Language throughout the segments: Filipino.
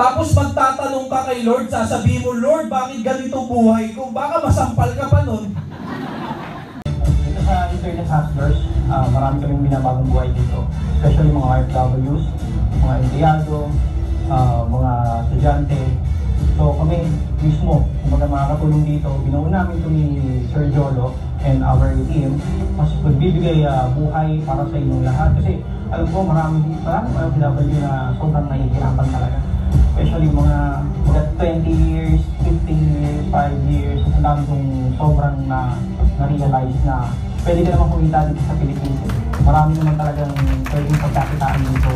Tapos magtatanong ka kay Lord, sasabihin mo, Lord, bakit ganito buhay ko? Baka masampal ka pa nun. Dito sa Internet Hustlers, marami kaming binabagong buhay dito. Especially mga OFWs, mga empleyado, mga estudyante. So kami mismo, kumbaga makakatulong dito, binuo namin ito ni Sir Jolo and our team, mas magbibigay buhay para sa inyong lahat. Kasi alam ko marami OFW na sobrang nahihirapan talaga. Especially mga 20 years, 15 years, 5 years, ang dami kong sobrang na-realize na pwede ka naman kumita dito sa Pilipinas. Marami naman talagang pwedeng pagkakitaan dito.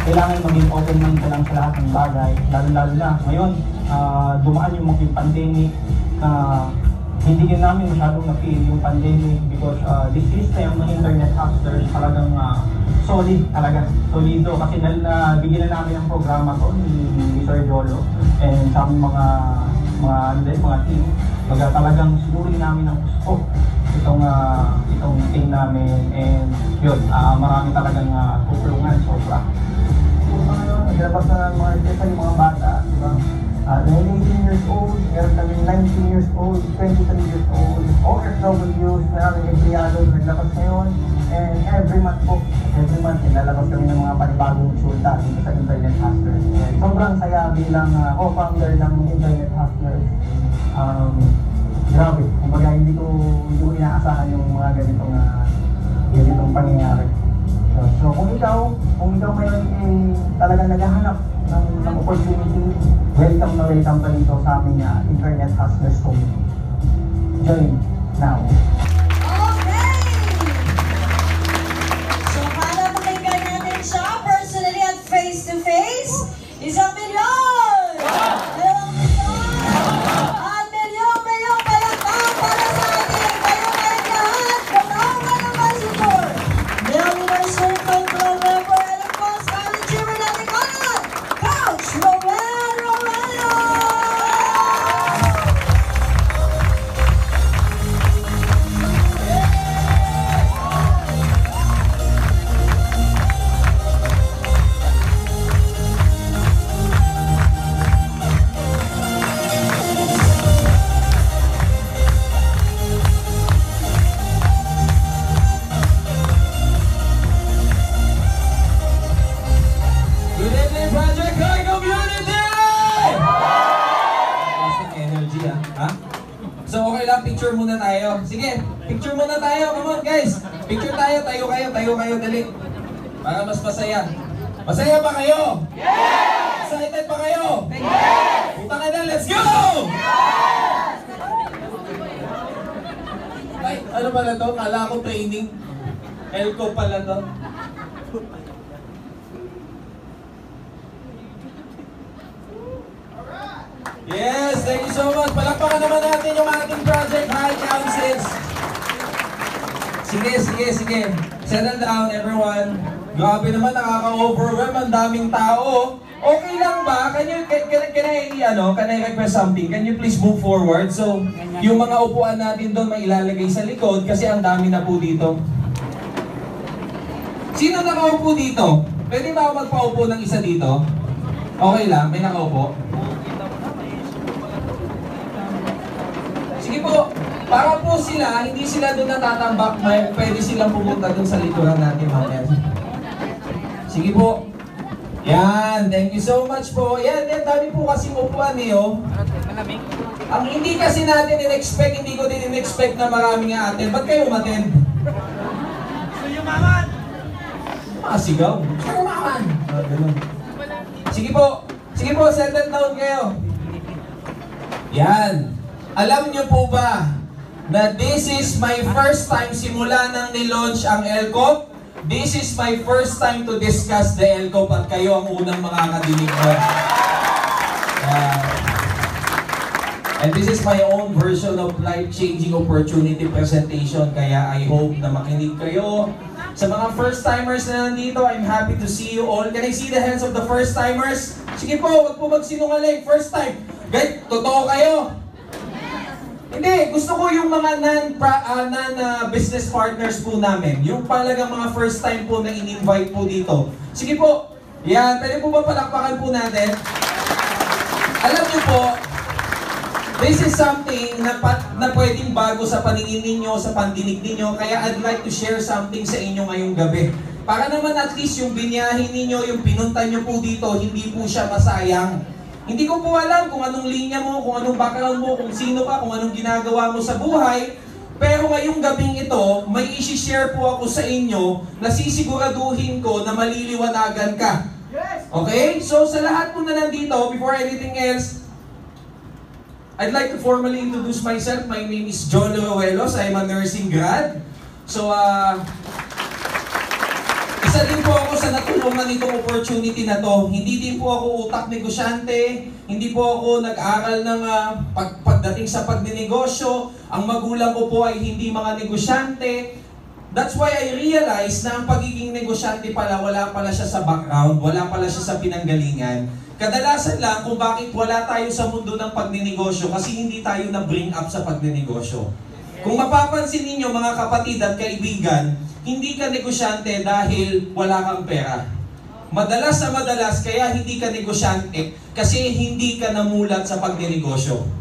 Kailangan maging open mind ka lang sa lahat ng bagay, lalo-lalo na ngayon, dumaan yung mga pandemic na hindi din namin masyadong na-feel yung pandemic because this system ng Internet Hustlers talagang solid talaga, solido kasi bigyan na namin ang programa to ni Sir Jolo and sa mga team, talagang sinuri namin ang gusto itong team namin and yun, marami talagang tutulungan sobra. Nilabas na mga especially mga bata, diba? 18 years old, meron kami 19 years old, 23 years old, OFWs na aming empleyado naglabas ngayon, and every month nilalabas kami ng mga panibagong resulta dito sa Internet Hustlers. And sobrang saya bilang co-founder ng Internet Hustlers. Grabe, kumbaga hindi ko inaasahan yung mga ganitong pangyayari. So kung ikaw ngayon talagang naghahanap ng opportunity, welcome pa dito sa aming Internet Hustlers community. Join now! Okay! So para makinggan natin siya personally at face-to-face, 1 milyon! 2 milyon! At milyon palakpak para sa ating kayo-kayang lahat! Katawa naman support! Millionaire Circle Club member and of course, manager natin kanan, Coach Rowan Romano! Good evening, Project High Community! Klaseng energy, ha? So, okay lang, picture muna tayo. Sige, picture muna tayo. Come on, guys. Picture tayo, tayo kayo, dali. Para mas masaya. Masaya ba kayo? Yes! Excited pa kayo? Yes! Punta ka na, let's go! Yes! Ay, ano pala to? Kala ko training. Elko pala to. Yes, thank you so much. Palakpakan naman natin yung ating Project High Councils. Sige. Settle down, everyone. Grabe naman, nakaka-overwhelm. Ang daming tao. Okay lang ba? Can I request something? Can you please move forward? So, yung mga upuan natin doon may ilalagay sa likod kasi ang dami na po dito. Sino nakaupo dito? Pwede ba ako magpaupo ng isa dito? Okay lang, may nakaupo. Sige po, para po sila, hindi sila doon natatambak, pwede silang pumunta doon sa likuran natin mamaya. Sige po. Yan, thank you so much po. Yan, dami po kasing upuan oh. Ang hindi kasi natin in-expect, hindi ko din in-expect na maraming aaten. Ba't kayo umaten? Gusto nyo maman? Sigaw. Gusto ko maman. Sige po, settle down kayo. Yan. Alam niyo po ba na this is my first time simula nang nilaunch ang LCOP? This is my first time to discuss the LCOP at kayo ang unang makakadinig ko. And this is my own version of life-changing opportunity presentation. Kaya I hope na makinig kayo. Sa mga first-timers na nandito, I'm happy to see you all. Can I see the hands of the first-timers? Sige po, wag po magsinungaling. First time. Guys, totoo kayo? Hindi, gusto ko yung mga non-business partners po namin. Yung talagang mga first time po na in-invite po dito. Sige po, yan, pwede po ba palakpakan po natin? Alam niyo po, this is something na pwedeng bago sa paningin ninyo, sa pandinig ninyo, kaya I'd like to share something sa inyo ngayong gabi. Para naman at least yung binyahin ninyo, yung pinunta nyo po dito, hindi po siya masayang. Hindi ko po alam kung anong linya mo, kung anong background mo, kung sino ka, kung anong ginagawa mo sa buhay. Pero ngayong gabing ito, may isi-share po ako sa inyo na sisiguraduhin ko na maliliwanagan ka. Okay? So sa lahat po na nandito, before anything else, I'd like to formally introduce myself. My name is John Ruelos. I'm a nursing grad. So, isa din po ako sa natulungan nitong opportunity na to. Hindi din po ako utak negosyante. Hindi po ako nag-aral ng pagdating sa pagnenegosyo. Ang magulang ko po ay hindi mga negosyante. That's why I realized na ang pagiging negosyante pala, wala pala siya sa background, wala pala siya sa pinanggalingan. Kadalasan lang kung bakit wala tayo sa mundo ng pagnenegosyo kasi hindi tayo na-bring up sa pagnenegosyo. Kung mapapansin ninyo mga kapatid at kaibigan, hindi ka negosyante dahil wala kang pera. Madalas na madalas kaya hindi ka negosyante kasi hindi ka namulat sa pagnenegosyo.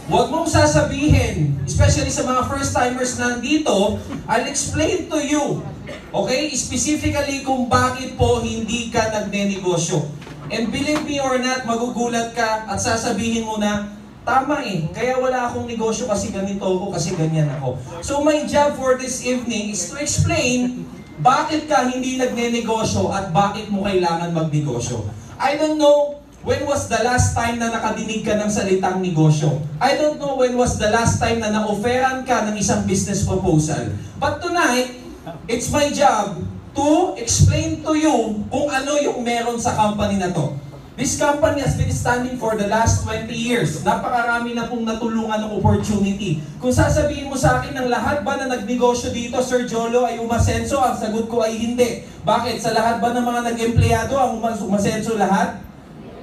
Huwag mong sasabihin, especially sa mga first-timers na nandito, I'll explain to you, okay, specifically kung bakit po hindi ka nagnenegosyo. And believe me or not, magugulat ka at sasabihin mo na, tama kaya wala akong negosyo kasi ganito ako, kasi ganyan ako. So my job for this evening is to explain bakit ka hindi nagnenegosyo at bakit mo kailangan magnegosyo. I don't know when was the last time na nakadinig ka ng salitang negosyo. I don't know when was the last time na na-offeran ka ng isang business proposal. But tonight, it's my job to explain to you kung ano yung meron sa company na to. This company has been standing for the last 20 years. Napakarami na pong natulungan ng opportunity. Kung sasabihin mo sa akin ng lahat ba na nagnegosyo dito, Sir Jolo, ay umasenso, ang sagot ko ay hindi. Bakit? Sa lahat ba ng mga nag-empleyado ang umasenso lahat?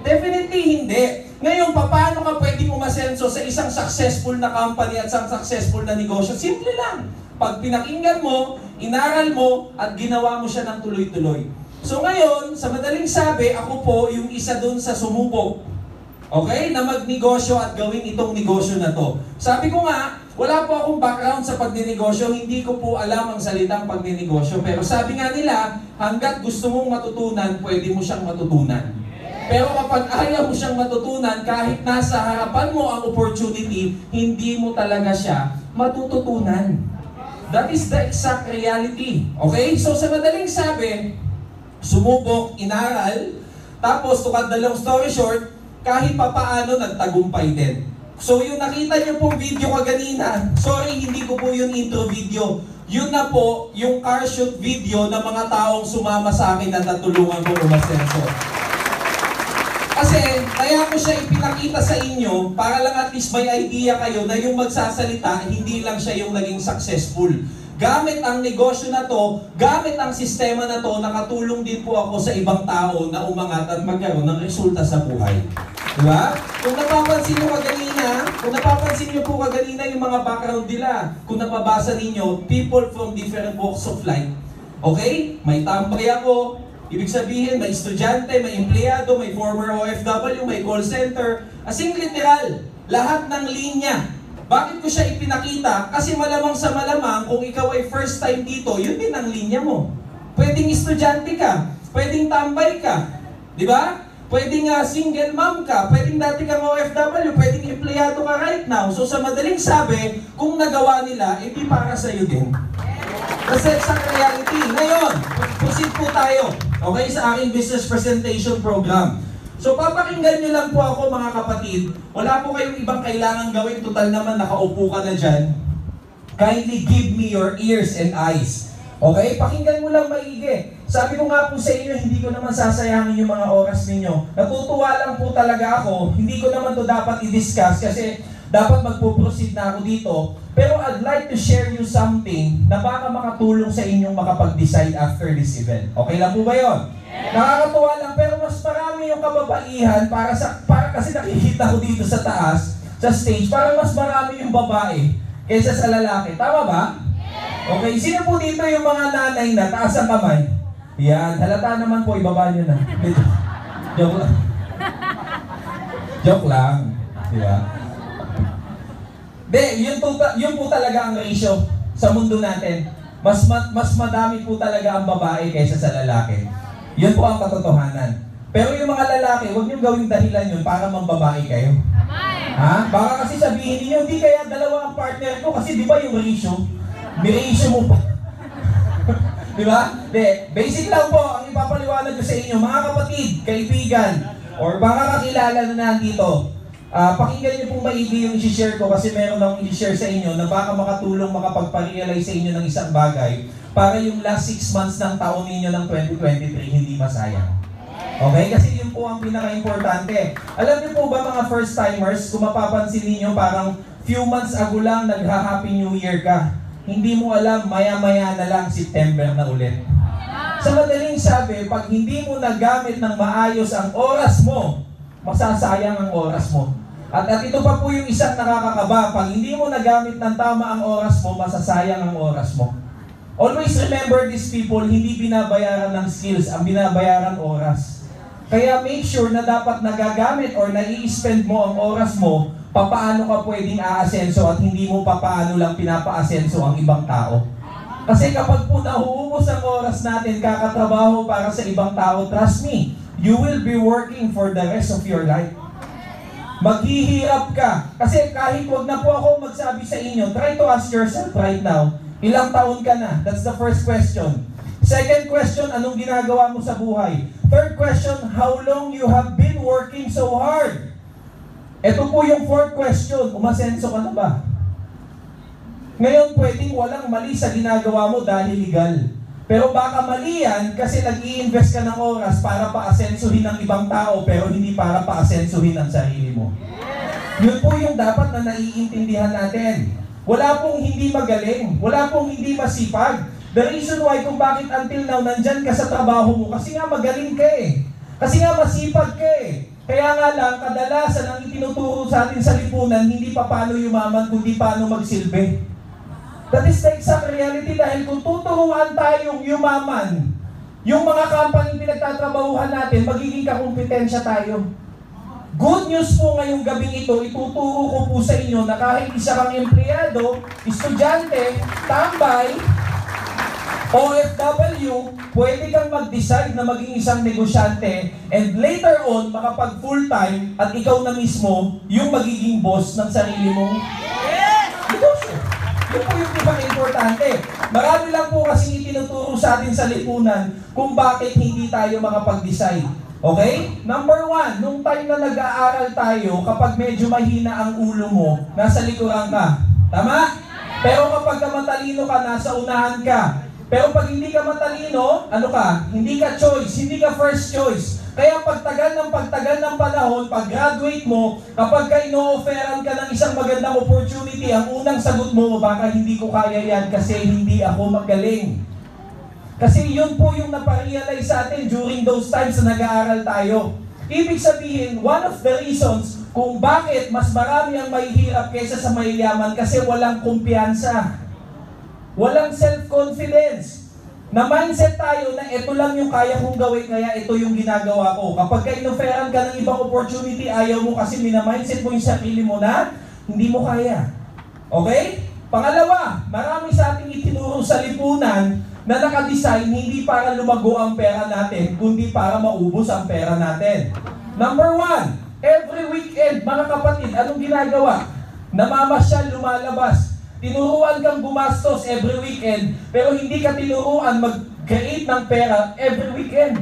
Definitely hindi. Ngayon, paano ka pwedeng umasenso sa isang successful na company at isang successful na negosyo? Simple lang. Pag pinakinggan mo, inaral mo, at ginawa mo siya ng tuloy-tuloy. So ngayon, sa madaling sabi, ako po yung isa dun sa sumubok. Okay? Na magnegosyo at gawin itong negosyo na to. Sabi ko nga, wala po akong background sa pagnenegosyo, hindi ko po alam ang salitang pagnenegosyo. Pero sabi nga nila, hanggat gusto mong matutunan, pwede mo siyang matutunan. Pero kapag ayaw mo siyang matutunan, kahit nasa harapan mo ang opportunity, hindi mo talaga siya matututunan. That is the exact reality. Okay? So sa madaling sabi, sumubok, inaral, tapos to cut the long story short, kahit papaano nagtagumpay din. So yung nakita niyo pong video kaganina, sorry hindi ko po yung intro video. Yun na po yung car shoot video ng mga taong sumama sa akin at natulungan ko umasenso. Kasi kaya ko siya ipinakita sa inyo para lang at least may idea kayo na yung magsasalita, hindi lang siya yung naging successful. Gamit ang negosyo na to, gamit ang sistema na to, nakatulong din po ako sa ibang tao na umangat at magkaroon ng resulta sa buhay. Diba? Kung napapansin nyo po kaganina yung mga background nila, kung napabasa ninyo, people from different walks of life. Okay? May tambay ako, ibig sabihin, may estudyante, may empleyado, may former OFW, may call center. Asing literal, lahat ng linya. Bakit ko siya ipinakita? Kasi malamang sa malamang, kung ikaw ay first time dito, yun din ang linya mo. Pwedeng estudyante ka, pwedeng tambay ka, di ba? Pwedeng single mom ka, pwedeng dati kang OFW, pwedeng empleyado ka right now. So sa madaling sabi, kung nagawa nila, hindi para sa'yo din. Kasi sa reality. Ngayon, proceed po tayo, okay, sa aking business presentation program. So papakinggan nyo lang po ako mga kapatid. Wala po kayong ibang kailangan gawin. Total naman nakaupo ka na dyan. Kindly give me your ears and eyes. Okay? Pakinggan mo lang maigi. Sabi ko nga po sa inyo, hindi ko naman sasayangin yung mga oras ninyo. Natutuwa lang po talaga ako. Hindi ko naman to dapat i-discuss kasi dapat magpo-proceed na ako dito. Pero I'd like to share you something na baka makatulong sa inyong makapag-decide after this event. Okay lang po ba yun? Nakakatuwa lang, pero mas marami yung kababaihan para kasi nakikita ko dito sa taas, sa stage, parang mas marami yung babae kaysa sa lalaki. Tama ba? Okay, sino po dito yung mga nanay na taas ang kamay? Yan, halata naman po, ibaba nyo na. Joke lang. Joke lang. Di ba? Yun po talaga ang ratio sa mundo natin. Mas madami po talaga ang babae kaysa sa lalaki. Yun po ang katotohanan. Pero yung mga lalaki, huwag niyong gawing dahilan yun para mambabae kayo. Ha? Baka kasi sabihin niyo, hindi kaya dalawa ang partner ko kasi di ba yung ratio? May ratio mo pa. Di ba? Basic lang po ang ipapaliwanag ko sa inyo, mga kapatid, kaibigan, or baka kakilala na nandito. Pakinggan niyo pong maigi yung i-share ko kasi meron akong i-share sa inyo na baka makatulong makapagpa-realize sa inyo ng isang bagay para yung last 6 months ng taon ninyo ng 2023 hindi masayang. Okay? Kasi yun po ang pinaka-importante. Alam niyo po ba mga first-timers, kung mapapansin niyo parang few months ago lang nagha-Happy New Year ka. Hindi mo alam, maya-maya na lang September na ulit. Sa madaling sabi, pag hindi mo nagamit ng maayos ang oras mo, masasayang ang oras mo. At ito pa po yung isang nakakakaba, pag hindi mo nagamit ng tama ang oras mo, masasayang ang oras mo. Always remember these people, hindi binabayaran ng skills, ang binabayaran oras. Kaya make sure na dapat nagagamit or nai-spend mo ang oras mo, papaano ka pwedeng aasenso at hindi mo papaano lang pinapaasenso ang ibang tao. Kasi kapag po nauubos ang oras natin, kakatrabaho para sa ibang tao, trust me, you will be working for the rest of your life. Maghihirap ka. Kasi kahit wag na po ako magsabi sa inyo, try to ask yourself right now, ilang taon ka na? That's the first question. Second question, anong ginagawa mo sa buhay? Third question, how long you have been working so hard? Ito po yung fourth question, umasenso ka na ba? Ngayon, pwedeng walang mali sa ginagawa mo dahil legal. Pero baka mali yan kasi nag-i-invest ka ng oras para pa-asensuhin ng ibang tao pero hindi para pa-asensuhin ang sarili mo. Yun po yung dapat na naiintindihan natin. Wala pong hindi magaling, wala pong hindi masipag. The reason why kung bakit until now nandyan ka sa trabaho mo, kasi nga magaling ka eh. Kasi nga masipag ka eh. Kaya nga lang, kadalasan ang itinuturo sa atin sa lipunan, hindi pa paano yumaman, kundi paano magsilbi. That is the exact reality dahil kung tuturuan tayong yumaman, yung mga company pinagtatrabahuhan natin, magiging kakumpetensya tayo. Good news po ngayong gabing ito, ituturo ko po sa inyo na kahit isa kang empleyado, estudyante, tambay, OFW, pwede kang mag-decide na maging isang negosyante and later on, makapag full-time at ikaw na mismo yung magiging boss ng sarili mong negosyo. Yun po yung pinaka-importante. Marami lang po kasing itinuturo sa atin sa lipunan kung bakit hindi tayo makapag-decide. Okay? Number one, nung time na nag-aaral tayo, kapag medyo mahina ang ulo mo, nasa likuran ka. Tama? Pero kapag matalino ka, nasa unahan ka. Pero pag hindi ka matalino, ano ka? Hindi ka choice, hindi ka first choice. Kaya pagtagal ng panahon, pag graduate mo, kapag ka ino-offeran ka ng isang magandang opportunity, ang unang sagot mo, baka hindi ko kaya yan kasi hindi ako magaling. Kasi yun po yung naparealize sa atin during those times na nag-aaral tayo. Ibig sabihin, one of the reasons kung bakit mas marami ang mahihirap kaysa sa mayayaman kasi walang kumpiyansa. Walang self-confidence. Na mindset tayo na ito lang yung kaya kong gawin, kaya ito yung ginagawa ko. Kapag ka-inoferan ka ng ibang opportunity, ayaw mo kasi mina-mindset mo yung sarili mo na hindi mo kaya. Okay? Pangalawa, marami sa ating itinuro sa lipunan na nakadesign hindi para lumago ang pera natin, kundi para maubos ang pera natin. Number one, every weekend, mga kapatid, anong ginagawa? Namamasyal, lumalabas. Tinuruan kang gumastos every weekend, pero hindi ka tinuruan mag-create ng pera every weekend.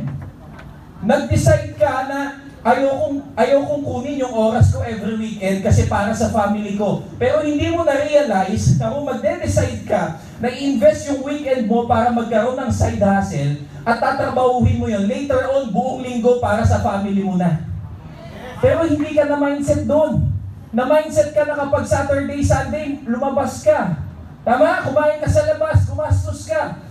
Nag-decide ka na ayaw kong kunin yung oras ko every weekend kasi para sa family ko. Pero hindi mo na-realize na kung magde-decide ka na i-invest yung weekend mo para magkaroon ng side hustle at tatrabahuhin mo yun, later on, buong linggo para sa family mo na. Pero hindi ka na mindset doon. Na-mindset ka na kapag Saturday, Sunday, lumabas ka. Tama? Kumain ka sa labas, gumastos ka.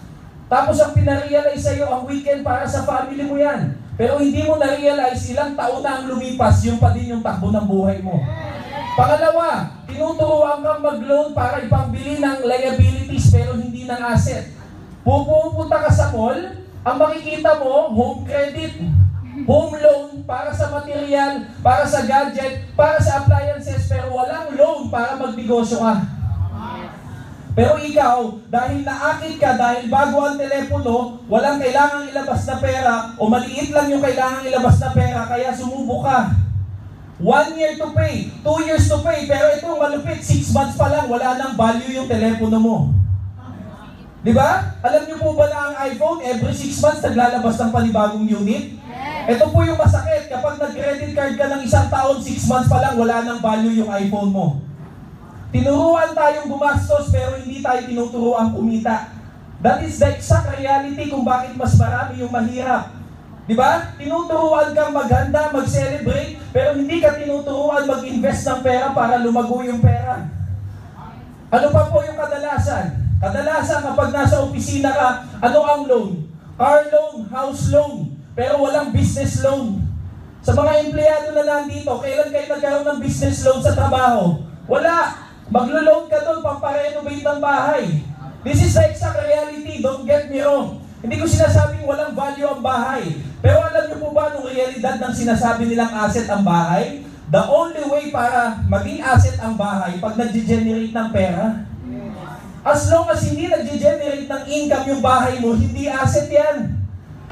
Tapos ang pinarealize sa'yo, ang weekend para sa family mo yan. Pero hindi mo na-realize, ilang taon na ang lumipas, yung pa din yung takbo ng buhay mo. Pangalawa, tinuturuan kang mag-loan para ipangbili ng liabilities pero hindi ng asset. Pupunta ka sa mall, ang makikita mo, home credit. Home loan para sa material, para sa gadget, para sa appliances, pero walang loan para magnegosyo ka. Pero ikaw, dahil naakit ka, dahil bago ang telepono, walang kailangang ilabas na pera, o maliit lang yung kailangang ilabas na pera, kaya sumubok ka. 1 year to pay, 2 years to pay, pero itong malupit, 6 months pa lang, wala nang value yung telepono mo. Diba? Alam niyo po ba na ang iPhone, every 6 months naglalabas ng panibagong unit? Ito po yung masakit, kapag nag-credit card ka ng 1 taon, 6 months pa lang, wala nang value yung iPhone mo. Tinuruan tayong gumastos, pero hindi tayo tinuturuan kumita. That is the exact reality kung bakit mas marami yung mahirap. Diba? Tinuturuan kang maghanda, mag-celebrate, pero hindi ka tinuturuan mag-invest ng pera para lumago yung pera. Ano pa po yung kadalasan? Kadalasan kapag nasa opisina ka, ano ang loan? Car loan, house loan, pero walang business loan. Sa mga empleyado na nandito, kailan kayo nagkaroon ng business loan sa trabaho? Wala. Maglo-loan ka doon, pamparenovate ng bahay. This is the exact reality, don't get me wrong. Hindi ko sinasabing walang value ang bahay. Pero alam niyo po ba nung realidad ng sinasabi nilang asset ang bahay? The only way para maging asset ang bahay, pag nag-generate ng pera. As long as hindi nag-generate ng income yung bahay mo, hindi asset yan.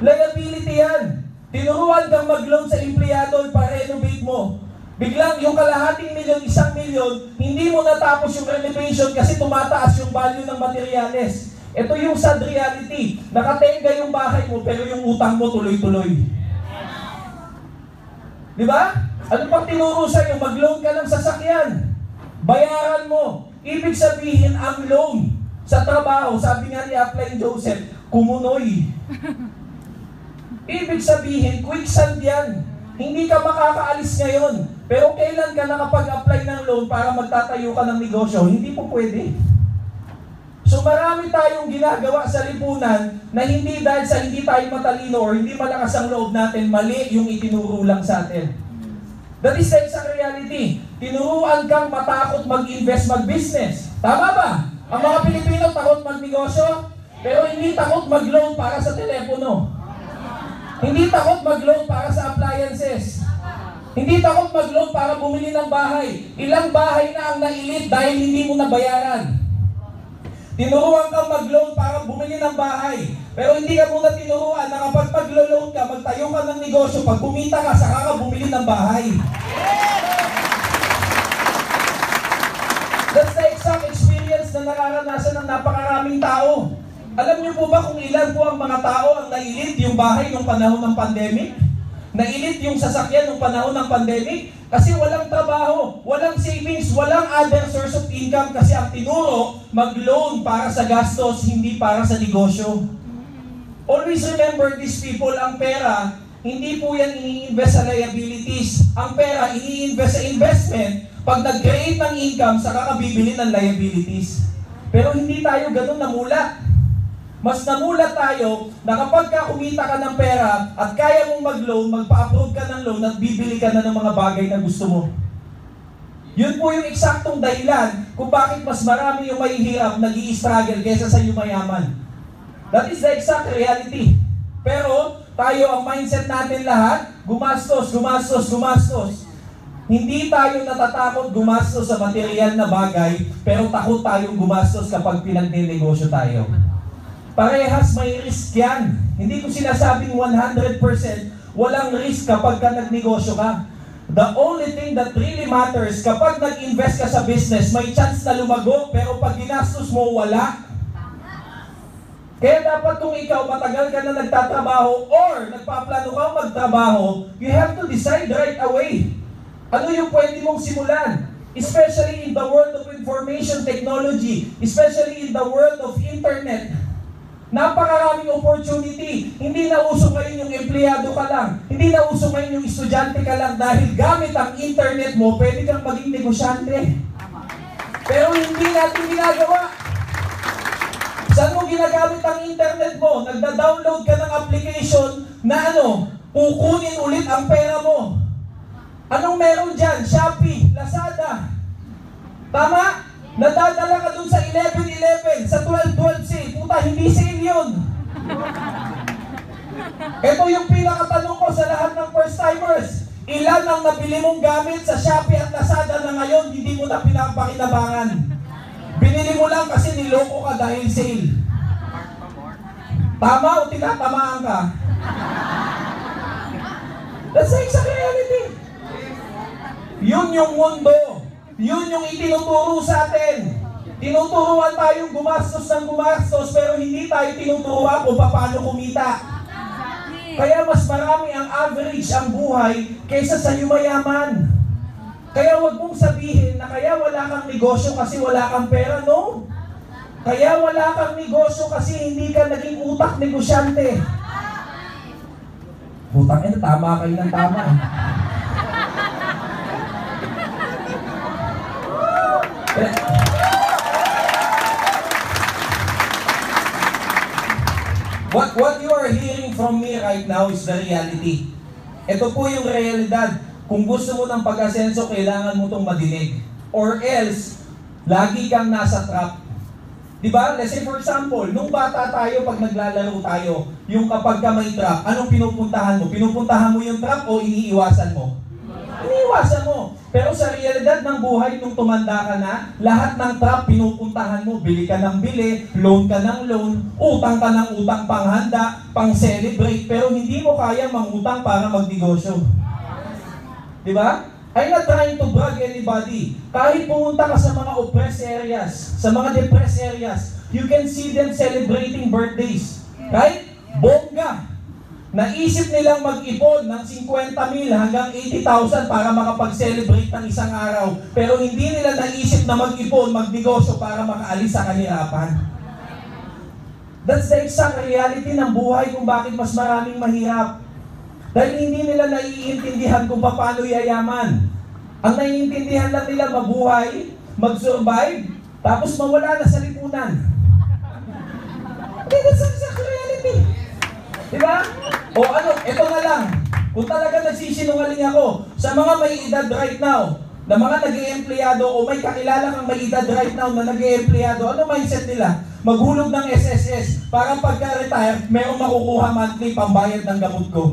Liability yan. Tinuruan kang mag-loan sa empleyado para renovate mo. Biglang yung kalahating milyon, 1 milyon, hindi mo natapos yung renovation kasi tumataas yung value ng materyales. Ito yung sad reality. Nakatenga yung bahay mo pero yung utang mo tuloy-tuloy. Di ba? Ano pang tinuro sa'yo? Mag-loan ka ng sasakyan. Bayaran mo. Ibig sabihin ang loan sa trabaho, sabi nga ni Upline Joseph, kumunoy. Ibig sabihin, quicksand yan. Hindi ka makakaalis ngayon. Pero kailan ka nakapag-apply ng loan para magtatayo ka ng negosyo? Hindi po pwede. So marami tayong ginagawa sa lipunan na hindi dahil sa hindi tayo matalino or hindi malakas ang loob natin, mali yung itinuro lang sa atin. That is the exact reality. Tinuruan kang matakot mag-invest, mag-business. Tama ba? Ang mga Pilipino takot mag-negosyo, pero hindi takot mag-loan para sa telepono. Hindi takot mag-loan para sa appliances. Hindi takot mag-loan para bumili ng bahay. Ilang bahay na ang nailit dahil hindi mo nabayaran. Tinuruan kang mag-loan para bumili ng bahay. Pero hindi ka muna tinuruan na kapag mag-loan ka, magtayo ka ng negosyo, pag kumita ka, saka ka bumili ng bahay. That's the exact experience na nararanasan ng napakaraming tao. Alam niyo po ba kung ilan po ang mga tao ang nailit yung bahay nung panahon ng pandemic? Nailit yung sasakyan nung panahon ng pandemic? Kasi walang trabaho, walang savings, walang other source of income kasi ang tinuro, mag-loan para sa gastos, hindi para sa negosyo. Always remember these people, ang pera, hindi po yan ini-invest sa liabilities. Ang pera, ini-invest sa investment. Pag nag-create ng income, saka ka bibili ng liabilities. Pero hindi tayo ganun namulat. Mas namulat tayo na kapag ka kumita ka ng pera at kaya mong mag-loan, magpa-approve ka ng loan at bibili ka na ng mga bagay na gusto mo. Yun po yung eksaktong dahilan kung bakit mas marami yung mahihirap, nag-i-struggle kaysa sa yumayaman. That is the exact reality. Pero tayo, ang mindset natin lahat, gumastos, gumastos, gumastos. Hindi tayo natatakot gumastos sa material na bagay, pero takot tayong gumastos kapag pinagnenegosyo tayo. Parehas may risk yan. Hindi ko sinasabing 100% walang risk kapag ka nagnegosyo ka. The only thing that really matters, kapag nag-invest ka sa business, may chance na lumago, pero pag ginastos mo, wala. Kaya dapat kung ikaw matagal ka na nagtatrabaho or nagpaplano ka magtrabaho, you have to decide right away. Ano yung pwede mong simulan? Especially in the world of information technology, especially in the world of internet. Napakaraming opportunity. Hindi na uso ngayon yung empleyado ka lang. Hindi na uso ngayon yung estudyante ka lang dahil gamit ang internet mo, pwede kang maging negosyante. Pero hindi natin ginagawa. Saan mo ginagamit ang internet mo? Nagda-download ka ng application na kukunin ulit ang pera mo. Anong meron dyan? Shopee, Lazada. Tama? Nadadala ka dun sa 11-11, sa 12-12 sale. Puta, hindi sale yun. Ito yung pinakatanong ko sa lahat ng first timers. Ilan ang nabili mong gamit sa Shopee at Lazada na ngayon hindi mo na pinapakinabangan? Binili mo lang kasi niloko ka dahil sale. Tama o tinatamaan ka? That's the exact reality. Yun yung mundo. Yun yung itinuturo sa atin. Tinuturuan tayong gumastos ng gumastos pero hindi tayo tinuturuan kung paano kumita. Kaya mas marami ang average ang buhay kaysa sa yumayaman. Kaya wag mong sabihin na kaya wala kang negosyo kasi wala kang pera, no? Kaya wala kang negosyo kasi hindi ka naging utak negosyante. Utang ina, tama kayo ng tama. What you are hearing from me right now is the reality. Ito po yung realidad. Kung gusto mo ng pag-asenso, kailangan mo itong madinig. Or else, lagi kang nasa trap. Diba? Let's say for example, nung bata tayo, pag naglalaro tayo, yung kapag ka may trap, anong pinupuntahan mo? Pinupuntahan mo yung trap o iniiwasan mo? Iniiwasan mo. Pero sa realidad ng buhay, nung tumanda ka na, lahat ng trap pinupuntahan mo. Bili ka ng bili, loan ka ng loan, utang ka ng utang panghanda, pang-celebrate, pero hindi mo kaya mangutang para magnegosyo. Diba? I'm not trying to brag anybody. Kahit pumunta ka sa mga oppressed areas, sa mga depressed areas, you can see them celebrating birthdays. Right? Bongga. Naisip nilang mag-ipon ng 50,000 hanggang 80,000 para makapag-celebrate ng isang araw. Pero hindi nila naisip na mag-ipon, magnegosyo para makaalis sa kahirapan. That's the exact reality ng buhay kung bakit mas maraming mahirap. Dahil hindi nila naiintindihan kung paano yayaman. Ang naiintindihan lang nila mabuhay, mag-survive, tapos mawala na sa lipunan. That's the exact reality. Diba? O ano, ito na lang. Kung talaga nagsisinungaling ako, sa mga may edad right now, na mga nag-i-empleyado o may kakilala kang may edad right now na nag-i-empleyado, ano mindset nila? Maghulog ng SSS para pagka-retire, mayroong makukuha monthly pambayad ng gamot ko.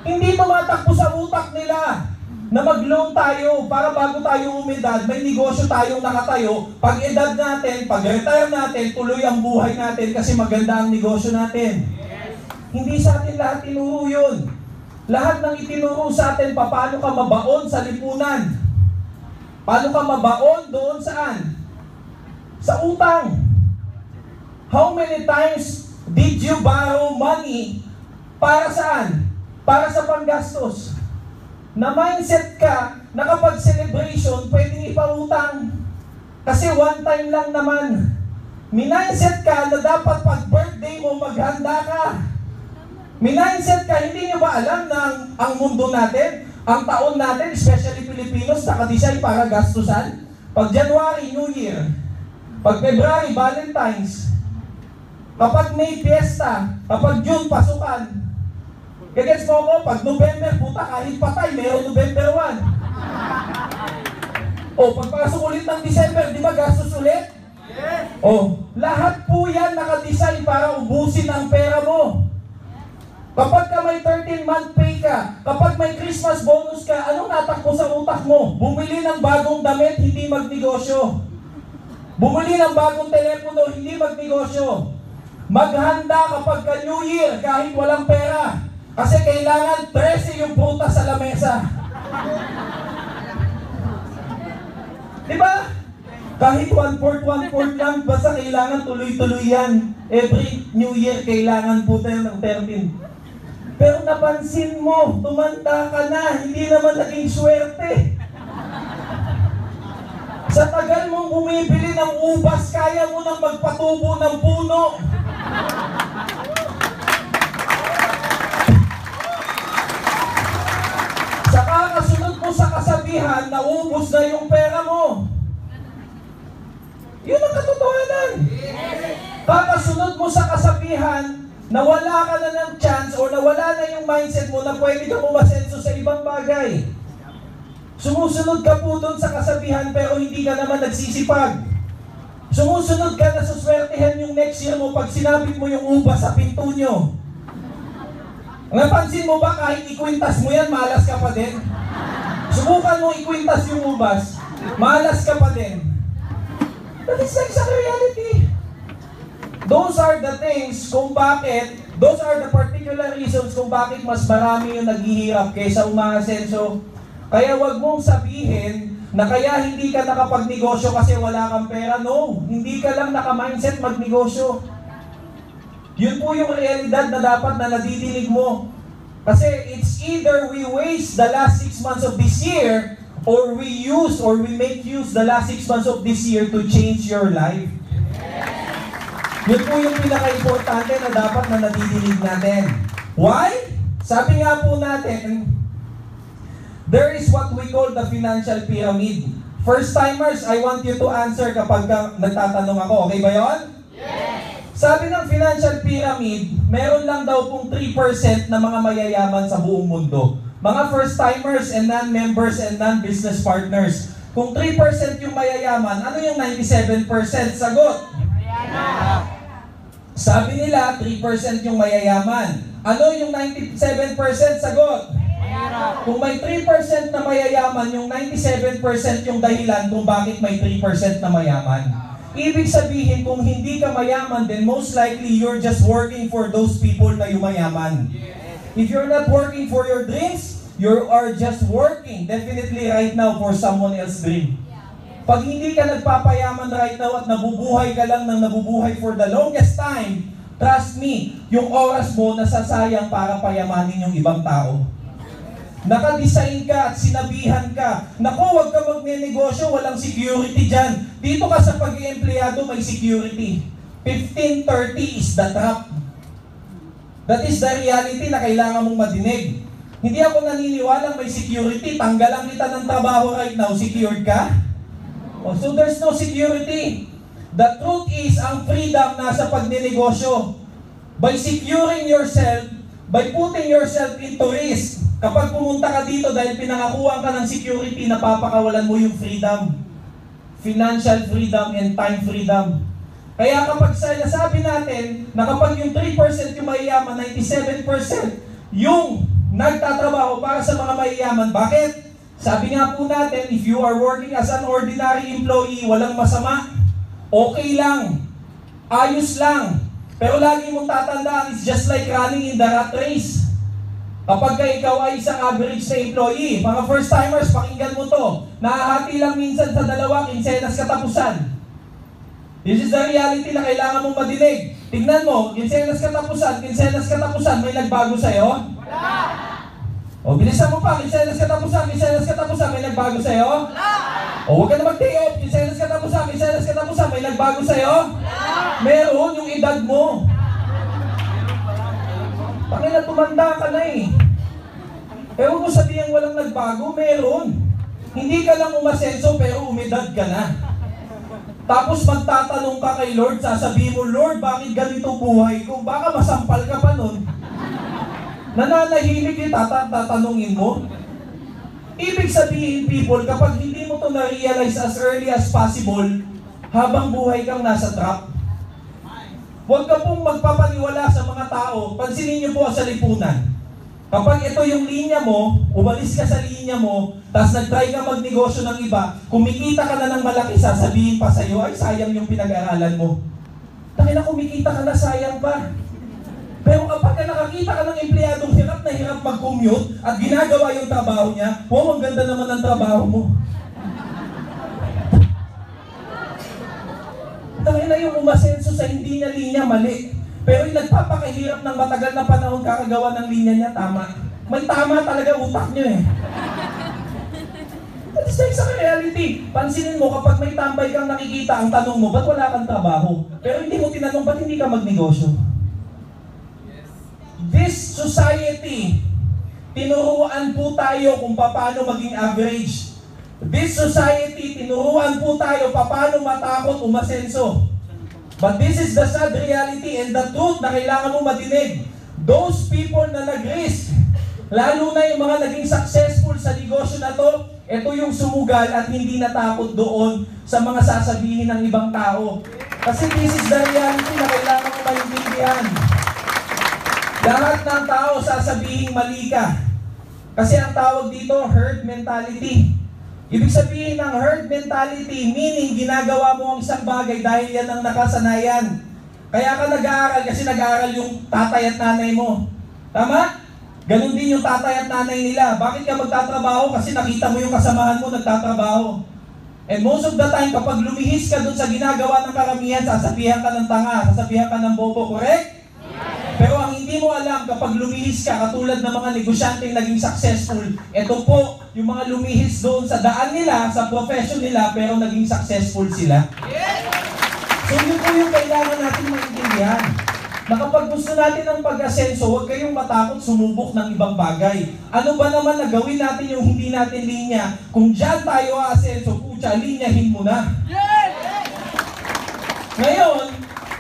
Hindi tumatakbo sa utak nila na mag-loan tayo para bago tayo umedad, may negosyo tayong nakatayo. Pag edad natin, pag retire natin, tuloy ang buhay natin kasi maganda ang negosyo natin. Hindi sa atin lahat tinuro yun. Lahat ng itinuro sa atin, paano ka mabaon sa lipunan. Paano ka mabaon doon saan? Sa utang. How many times did you borrow money para saan? Para sa panggastos. Na mindset ka na kapag celebration, pwedeng ipautang. Kasi one time lang naman. Mindset ka na dapat pag birthday mo, maghanda ka. Mindset ka, hindi nyo ba alam na ang mundo natin, ang taon natin, especially Filipinos, nakadesign para gastusan? Pag January, New Year. Pag February, Valentine's. Kapag May, Fiesta. Kapag June, pasukan. Gagets mo ako, pag November, puta, kahit patay, mayroon November 1. O, pagpasok ulit ng December, di ba gastos ulit? Yes. O, lahat po yan nakadesign para ubusin ang pera mo. Kapag ka may 13-month pay ka, kapag may Christmas bonus ka, anong natakbo sa utak mo? Bumili ng bagong damit, hindi magnegosyo. Bumili ng bagong telepono, hindi magnegosyo. Maghanda kapag ka New Year, kahit walang pera. Kasi kailangan 13 yung prutas sa lamesa. Diba? Kahit 1/4 lang, basta kailangan tuloy-tuloy yan. Every New Year, kailangan po tayo ng 13. Pero napansin mo, tumanda ka na, hindi naman naging swerte. Sa tagal mong bumibili ng ubas, kaya mo nang magpatubo ng puno. Sa kakasunod mo sa kasabihan, naubos na yung pera mo. Yun ang katotohanan. Kakasunod mo sa kasabihan, nawala ka na ng chance o nawala na yung mindset mo na pwede ka umasenso sa ibang bagay. Sumusunod ka po doon sa kasabihan pero hindi ka naman nagsisipag. Sumusunod ka na suswertehan yung next year mo pag sinabi mo yung ubas sa pinto nyo. Napansin mo ba kahit ikwintas mo yan, malas ka pa din? Subukan mo ikwintas yung ubas, malas ka pa din. That is like reality. Those are the things kung bakit, those are the particular reasons kung bakit mas marami yung naghihirap kaysa umaasenso. Kaya wag mong sabihin na kaya hindi ka nakapagnegosyo kasi wala kang pera. No, hindi ka lang naka-mindset magnegosyo. Yun po yung realidad na dapat na nadidinig mo. Kasi it's either we waste the last 6 months of this year or we use or we make use the last 6 months of this year to change your life. Yun po yung pinaka-importante na dapat na nadidinig natin. Why? Sabi nga po natin, there is what we call the financial pyramid. First-timers, I want you to answer kapag nagtatanong ako. Okay ba yun? Yes! Sabi ng financial pyramid, meron lang daw pong 3% na mga mayayaman sa buong mundo. Mga first-timers and non-members and non-business partners. Kung 3% yung mayayaman, ano yung 97%? Sagot! Sabi nila, 3% yung mayayaman. Ano yung 97%? Sagot! Kung may 3% na mayayaman, yung 97% yung dahilan kung bakit may 3% na mayaman. Ibig sabihin, kung hindi ka mayaman, then most likely you're just working for those people na yumayaman. If you're not working for your dreams, you are just working definitely right now for someone else's dream. Pag hindi ka nagpapayaman right now at nabubuhay ka lang ng nabubuhay for the longest time, trust me, yung oras mo nasasayang para payamanin yung ibang tao. Naka-design ka at sinabihan ka, naku, huwag ka magne-negosyo, walang security dyan. Dito ka sa pag-i-empleyado, may security. 15-30 is the trap. That is the reality na kailangan mong madinig. Hindi ako naniniwalang may security, tanggalan kita ng trabaho right now, secured ka? Oh, so there's no security. The truth is, ang freedom nasa pagne-negosyo. By securing yourself, by putting yourself into risk, kapag pumunta ka dito dahil pinangakuhan ka ng security, napapakawalan mo yung freedom. Financial freedom and time freedom. Kaya kapag sinasabi natin na kapag yung 3% yung mayayaman, 97% yung nagtatrabaho para sa mga mayayaman. Bakit? Sabi nga po natin, if you are working as an ordinary employee, walang masama, okay lang, ayos lang. Pero lagi mong tatandaan, it's just like running in the rat race. Kapag ikaw ay isang average na employee, mga first-timers, pakinggan mo to. Nahahati lang minsan sa dalawa, kinsenas katapusan. This is the reality na kailangan mong madinig. Tignan mo, kinsenas katapusan, may nagbago sa'yo? Wala! O, bilisan mo pa, kinsenas katapusan, may nagbago sa'yo? Wala! O, huwag ka na mag-day off, kinsenas katapusan, may nagbago sa'yo? Wala! Meron yung edad mo. Pakila, tumanda ka na eh. Ewan mo sabihin walang nagbago, meron. Hindi ka lang umasenso pero umedad ka na. Tapos magtatanong ka kay Lord, sasabihin mo, Lord, bakit ganito buhay ko? Baka masampal ka pa nun. Nananahimik kita, tatanungin mo. Ibig sabihin, people, kapag hindi mo to na-realize as early as possible, habang buhay kang nasa trap, huwag ka pong magpapaniwala sa mga tao. Pansinin niyo po sa lipunan. Kapag ito yung linya mo, umalis ka sa linya mo, tapos nag-try ka magnegosyo ng iba, kumikita ka na ng malaki, sasabihin pa sa'yo, ay sayang yung pinag-aralan mo. Dahil na kumikita ka na, sayang pa. Pero kapag nakakita ka ng empleyadong hirap na hirap mag-commute at ginagawa yung trabaho niya, wow, ang ganda naman ng trabaho mo. Dahil na yung umasenso sa hindi niya linya, mali. Pero yung nagpapakahirap ng matagal na panahon kakagawa ng linya niya, tama. May tama talaga utak niyo eh. That is like sa reality. Pansinin mo, kapag may tambay kang nakikita, ang tanong mo, ba't wala kang trabaho? Pero hindi mo tinanong, ba't hindi ka magnegosyo? This society, tinuruan po tayo kung paano maging average. This society, tinuruan po tayo paano matakot umasenso. But this is the sad reality and the truth na kailangan mo madinig. Those people na nag-risk, lalo na yung mga naging successful sa negosyo na to, ito yung sumugal at hindi natakot doon sa mga sasabihin ng ibang tao. Kasi this is the reality na kailangan mo maintindihan. Lahat ng tao sasabihin mali ka. Kasi ang tawag dito, herd mentality. Ibig sabihin ng herd mentality, meaning ginagawa mo ang isang bagay dahil yan ang nakasanayan. Kaya ka nag-aaral kasi nag-aaral yung tatay at nanay mo. Tama? Ganon din yung tatay at nanay nila. Bakit ka magtatrabaho? Kasi nakita mo yung kasamahan mo nagtatrabaho. And most of the time, kapag lumihis ka dun sa ginagawa ng karamihan, sasabihan ka ng tanga, sasabihan ka ng bobo, correct? Pero ang hindi mo alam, kapag lumihis ka, katulad ng mga negosyanteng naging successful, ito po, yung mga lumihis doon sa daan nila, sa profession nila, pero naging successful sila. So yun po yung kailangan natin maintindihan. Na kapag gusto natin ng pag-asenso, huwag kayong matakot sumubok ng ibang bagay. Ano ba naman na gawin natin yung hindi natin linya? Kung dyan tayo aasenso, pucha, linyahin mo na. Ngayon,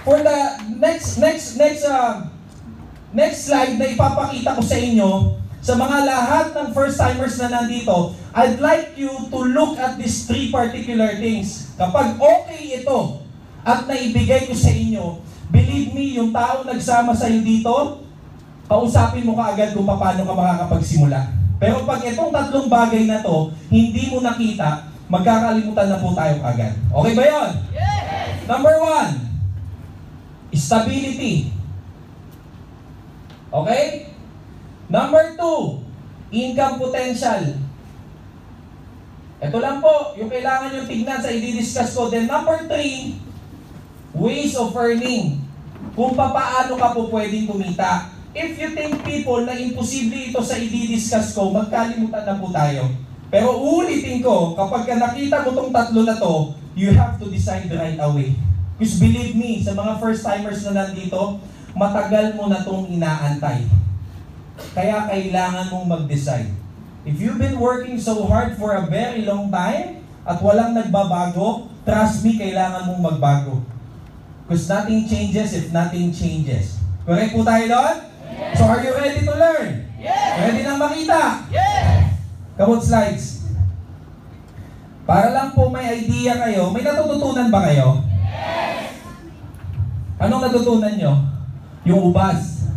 for the next slide na ipapakita ko sa inyo, sa mga lahat ng first-timers na nandito, I'd like you to look at these 3 particular things. Kapag okay ito, at naibigay ko sa inyo, believe me, yung tao nagsama sa iyo dito, kausapin mo kaagad kung paano ka makakapagsimula. Pero pag itong 3 bagay na to, hindi mo nakita, magkakalimutan na po tayo kaagad. Okay ba yun? Yes! Number 1, stability. Okay? Number 2, income potential. Ito lang po, yung kailangan yung tignan sa i-discuss ko. Then number 3, ways of earning. Kung paano ka po pwedeng kumita. If you think people na imposible ito sa i-discuss ko, magkalimutan na po tayo. Pero uulitin ko, kapag nakita mo tong 3 na to, you have to decide right away. Because believe me, sa mga first-timers na nandito, matagal mo na itong inaantay. Kaya kailangan mong mag-decide. If you've been working so hard for a very long time at walang nagbabago, trust me, kailangan mong magbago. Because nothing changes if nothing changes. Correct po tayo doon? Yes. So are you ready to learn? Yes. Ready nang makita? Yes. Kabot slides. Para lang po may idea kayo, may natututunan ba kayo? Yes. Anong natutunan nyo? Yung ubas.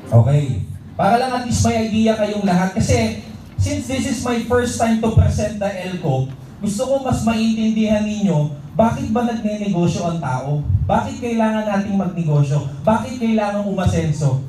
Okay. Para lang at least may idea kayong lahat. Kasi, since this is my first time to present the ELCO, gusto ko mas maintindihan ninyo, bakit ba nagne-negosyo ang tao? Bakit kailangan nating magnegosyo? Bakit kailangan umasenso?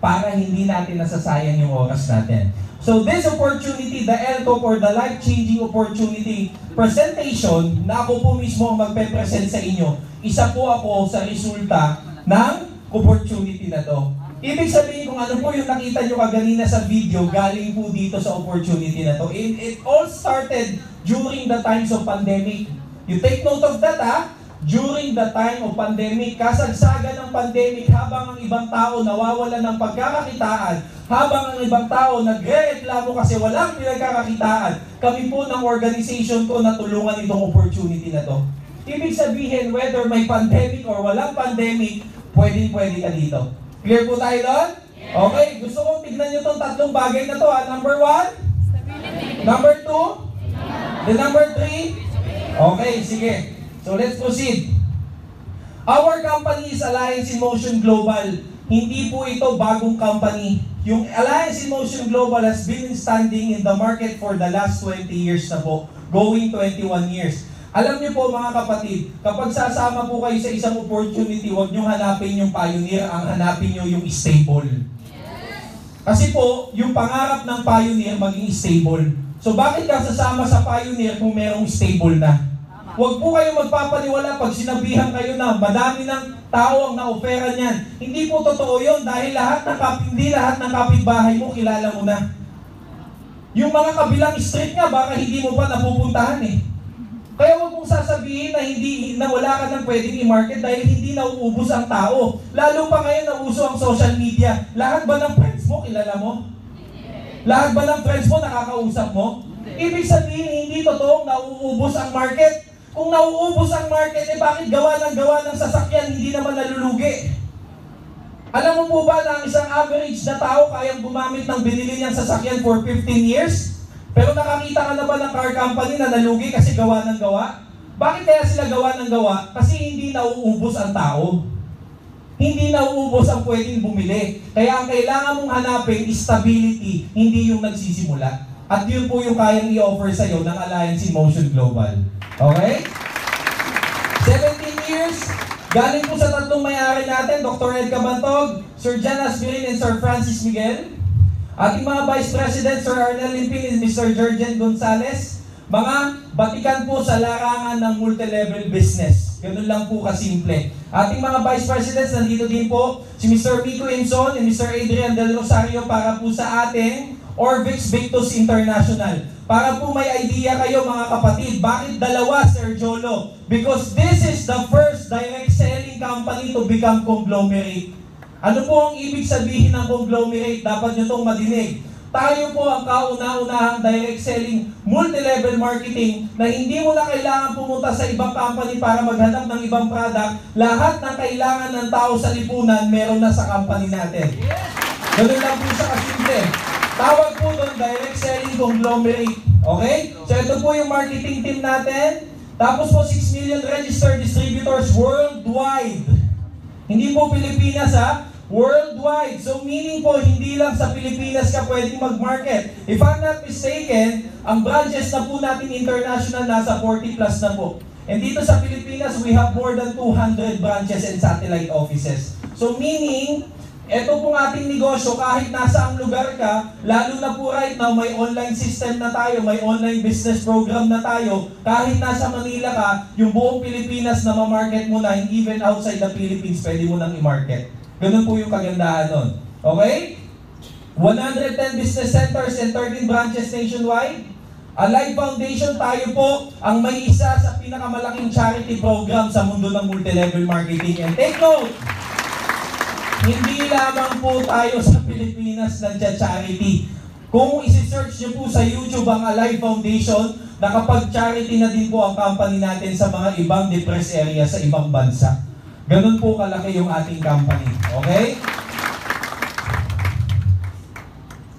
Para hindi natin nasasayang yung oras natin. So this opportunity, the ELCO or the life-changing opportunity presentation, na ako po mismo ang magpe-present sa inyo, isa po ako sa resulta ng opportunity na to. Ibig sabihin kung ano po yung nakita nyo kaganina sa video, galing po dito sa opportunity na to. It all started during the times of pandemic. You take note of that, ha? During the time of pandemic, kasagsagan ng pandemic, habang ang ibang tao nawawala ng pagkakakitaan, habang ang ibang tao nagre-reklamo kasi walang pinagkakakitaan, kami po ng organization ko natulungan itong opportunity na to. Ibig sabihin, whether may pandemic or walang pandemic, pwede ka dito. Clear po tayo doon? Okay, gusto kong tignan nyo itong 3 bagay na to, ha? Number 1? Stability. Number 2? The number 3? Okay, sige. So let's proceed. Our company is Alliance in Motion Global. Hindi po ito bagong company. Yung Alliance in Motion Global has been standing in the market for the last 20 years na po. Going 21 years. Alam niyo po mga kapatid, kapag sasama po kayo sa isang opportunity, huwag niyo hanapin yung pioneer, ang hanapin niyo yung stable. Kasi po, yung pangarap ng pioneer maging stable. So bakit ka sasama sa pioneer kung merong stable na? Huwag po kayo magpapaniwala pag sinabihan kayo na madami ng tao ang na-ofera niyan. Hindi po totoo yun dahil hindi lahat ng kapitbahay mo kilala mo na. Yung mga kabilang street nga, baka hindi mo pa napupuntahan eh. Kaya huwag mong sasabihin na wala ka nang pwedeng i-market dahil hindi nauubos ang tao. Lalo pa ngayon nauso ang social media. Lahat ba ng friends mo kilala mo? Lahat ba ng friends mo nakakausap mo? Ibig sabihin, hindi totoong nauubos ang market. Kung nauubos ang market, bakit gawa ng sasakyan, hindi naman nalulugi? Alam mo po ba na ang isang average na tao kayang gumamit ng binili niyang sasakyan for 15 years? Pero nakakita ka na ba ng car company na nalugi kasi gawa ng gawa? Bakit kaya sila gawa ng gawa? Kasi hindi nauubos ang tao. hindi nauubos ang pwedeng bumili. Kaya ang kailangan mong hanapin is stability, hindi yung nagsisimula. At yun po yung kayang i-offer sa'yo ng Alliance in Motion Global. Okay? 17 years, galing po sa tatlong may-ari natin, Dr. Ed Cabantog, Sir Jan Asbirin, and Sir Francis Miguel. Ating mga Vice President, Sir Arnel Limping and Mr. Jurgen Gonzales. Mga batikan po sa larangan ng multi-level business. Ganun lang po kasimple. Ating mga Vice Presidents, nandito din po si Mr. Pico Imson and Mr. Adrian Del Rosario para po sa ating Orvix Victus International. Para po may idea kayo mga kapatid, bakit dalawa, Sir Jolo? Because this is the first direct selling company to become conglomerate. Ano po ang ibig sabihin ng conglomerate? Dapat nyo itong madinig. Tayo po ang kauna-unahang direct selling multi-level marketing na hindi mo na kailangan pumunta sa ibang company para maghanap ng ibang product. Lahat ng kailangan ng tao sa lipunan, meron na sa company natin. Ganun lang po sa kasimple. Tawag po doon direct selling conglomerate. Okay? So ito po yung marketing team natin. Tapos po 6 million registered distributors worldwide. Hindi po Pilipinas ha. Worldwide. So meaning po, hindi lang sa Pilipinas ka pwedeng mag-market. If I'm not mistaken, ang branches na po natin international nasa 40 plus na po. And dito sa Pilipinas, we have more than 200 branches and satellite offices. So meaning, ito pong ating negosyo, kahit nasa ang lugar ka, lalo na po right now, may online system na tayo, may online business program na tayo, kahit nasa Manila ka, yung buong Pilipinas na ma-market mo na, and even outside the Philippines, pwede mo nang i-market. Ganun po yung kagandahan nun. Okay? 110 business centers and 13 branches nationwide. Alive Foundation, tayo po ang may isa sa pinakamalaking charity program sa mundo ng multi-level marketing. And take note, hindi lamang po tayo sa Pilipinas nagcha-charity. Kung isi-search nyo po sa YouTube ang Alive Foundation, nakapag-charity na din po ang company natin sa mga ibang depressed area sa ibang bansa. Ganun po kalaki yung ating company. Okay?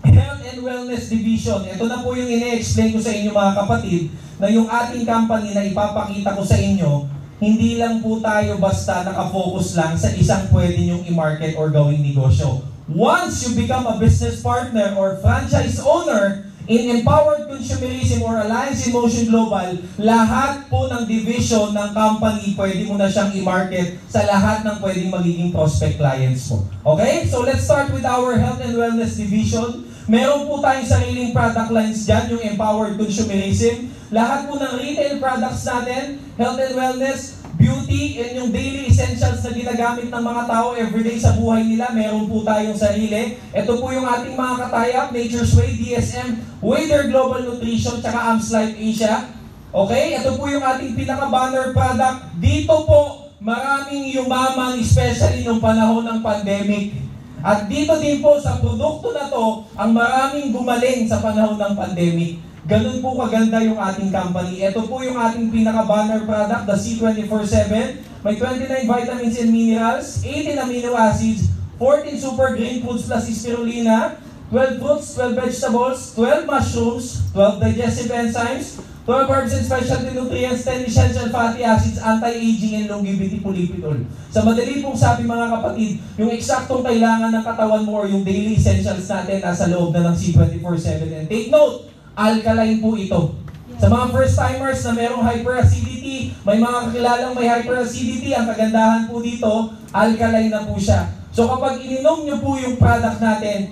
Health and Wellness Division. Ito na po yung ine-explain ko sa inyo mga kapatid, na yung ating company na ipapakita ko sa inyo, hindi lang po tayo basta nakafocus lang sa isang pwede nyong i-market or gawing negosyo. Once you become a business partner or franchise owner in Empowered Consumerism or Alliance in Motion Global, lahat po ng division ng company, pwede mo na siyang i-market sa lahat ng pwedeng magiging prospect clients mo. Okay? So let's start with our Health and Wellness Division. Meron po tayong sariling product lines dyan, yung Empowered Consumerism. Lahat po ng retail products natin, health and wellness, beauty, and yung daily essentials na ginagamit ng mga tao everyday sa buhay nila, meron po tayong sarili. Ito po yung ating mga katayap, Nature's Way, DSM, Wader Global Nutrition, tsaka Amps Life Asia. Okay, ito po yung ating pinaka-banner product. Dito po, maraming yumaman, especially nung panahon ng pandemic. At dito din po sa produkto na to, ang maraming gumaling sa panahon ng pandemic. Ganun po kaganda yung ating company. Ito po yung ating pinaka-banner product, the C24/7. May 29 vitamins and minerals, 18 amino acids, 14 super green foods plus spirulina, 12 fruits, 12 vegetables, 12 mushrooms, 12 digestive enzymes, 12 herbs and specialty nutrients, 10 essential fatty acids, anti-aging and longevity polipidol. Sa madali pong sabi mga kapatid, yung eksaktong kailangan ng katawan mo or yung daily essentials natin nasa loob na ng C24/7. And take note, alkaline po ito. Sa mga first-timers na merong hyperacidity, may mga kakilalang may hyperacidity, ang kagandahan po dito, alkaline na po siya. So kapag ininom nyo po yung product natin,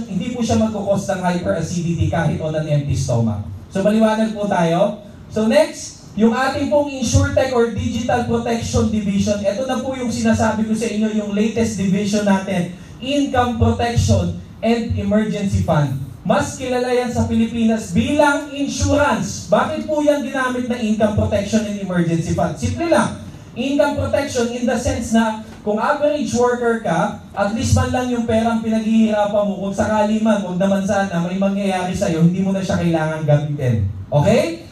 hindi po siya magkukos ng hyperacidity kahit on an empty stomach. So maliwanag po tayo. So next, yung ating pong InsurTech or Digital Protection Division, ito na po yung sinasabi ko sa inyo, yung latest division natin, Income Protection and Emergency Fund. Mas kilala yan sa Pilipinas bilang insurance. Bakit po yan ginamit na income protection and emergency fund? Simple lang. Income protection in the sense na kung average worker ka, at least man lang yung perang pinaghihirapan mo, kung sakali man, huwag naman sana, may mangyayari sa'yo, hindi mo na siya kailangan gamitin. Okay?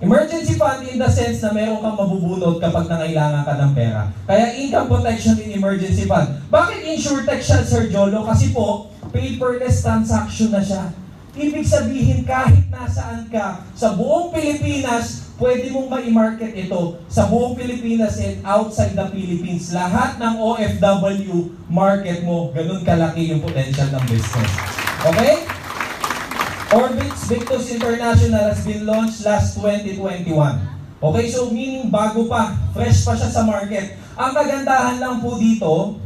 Emergency fund in the sense na meron kang mabubunot kapag nangailangan ka ng pera. Kaya income protection and emergency fund. Bakit InsurTech siya, Sir Jolo? Kasi po, paperless transaction na siya. Ibig sabihin, kahit nasaan ka sa buong Pilipinas, pwede mong ma-market ito sa buong Pilipinas and outside the Philippines. Lahat ng OFW market mo, ganun kalaki yung potential ng business. Okay? Orbitz Victus International has been launched last 2021. Okay, so meaning bago pa, fresh pa siya sa market. Ang kagandahan lang po dito,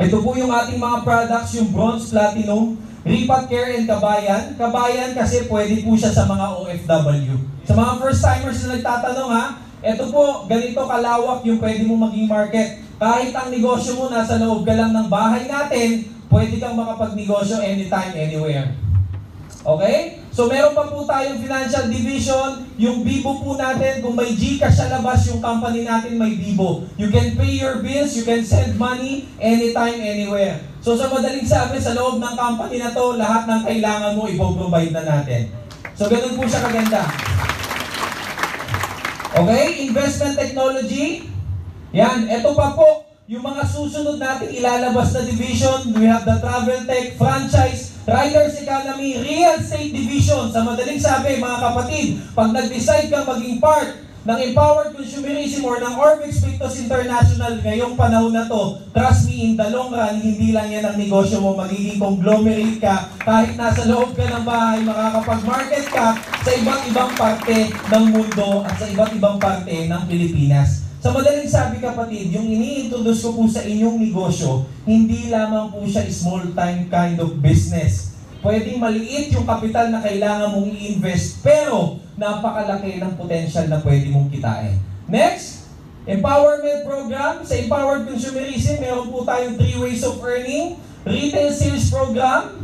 ito po yung ating mga products, yung Bronze, Platinum, Ripat Care and Kabayan. Kabayan kasi pwede po siya sa mga OFW. Sa mga first timers na nagtatanong ha, ito po, ganito kalawak yung pwede mong maging market. Kahit ang negosyo mo nasa loob ka lang ng bahay natin, pwede kang makapagnegosyo anytime, anywhere. Okay? So meron pa po tayong financial division, yung Bibo po natin, kung may GCash sa labas, yung company natin may Bibo. You can pay your bills, you can send money anytime, anywhere. So sa madaling sabi, sa loob ng company na to, lahat ng kailangan mo, ipoprovide na natin. So ganun po siya kaganda. Okay? Investment technology. Yan, eto pa po, yung mga susunod natin ilalabas na division. We have the Travel Tech, Franchise, Riders Economy, Real Estate Division. Sa madaling sabi, mga kapatid, pag nag-decide kang maging part ng Empowered Consumerism or ng Orbitz Victus International ngayong panahon na to, trust me, in the long run, hindi lang yan ang negosyo mo, magiging conglomerate ka. Kahit nasa loob ka ng bahay, makakapag-market ka sa iba't ibang parte ng mundo at sa iba't ibang parte ng Pilipinas. Sa madaling sabi kapatid, yung ini-introduce ko po sa inyong negosyo, hindi lamang po siya small-time kind of business. Pwedeng maliit yung kapital na kailangan mong i-invest, pero napakalaki ng potential na pwede mong kitain. Next, empowerment program. Sa Empowered Consumerism, meron po tayong 3 ways of earning. Retail sales program.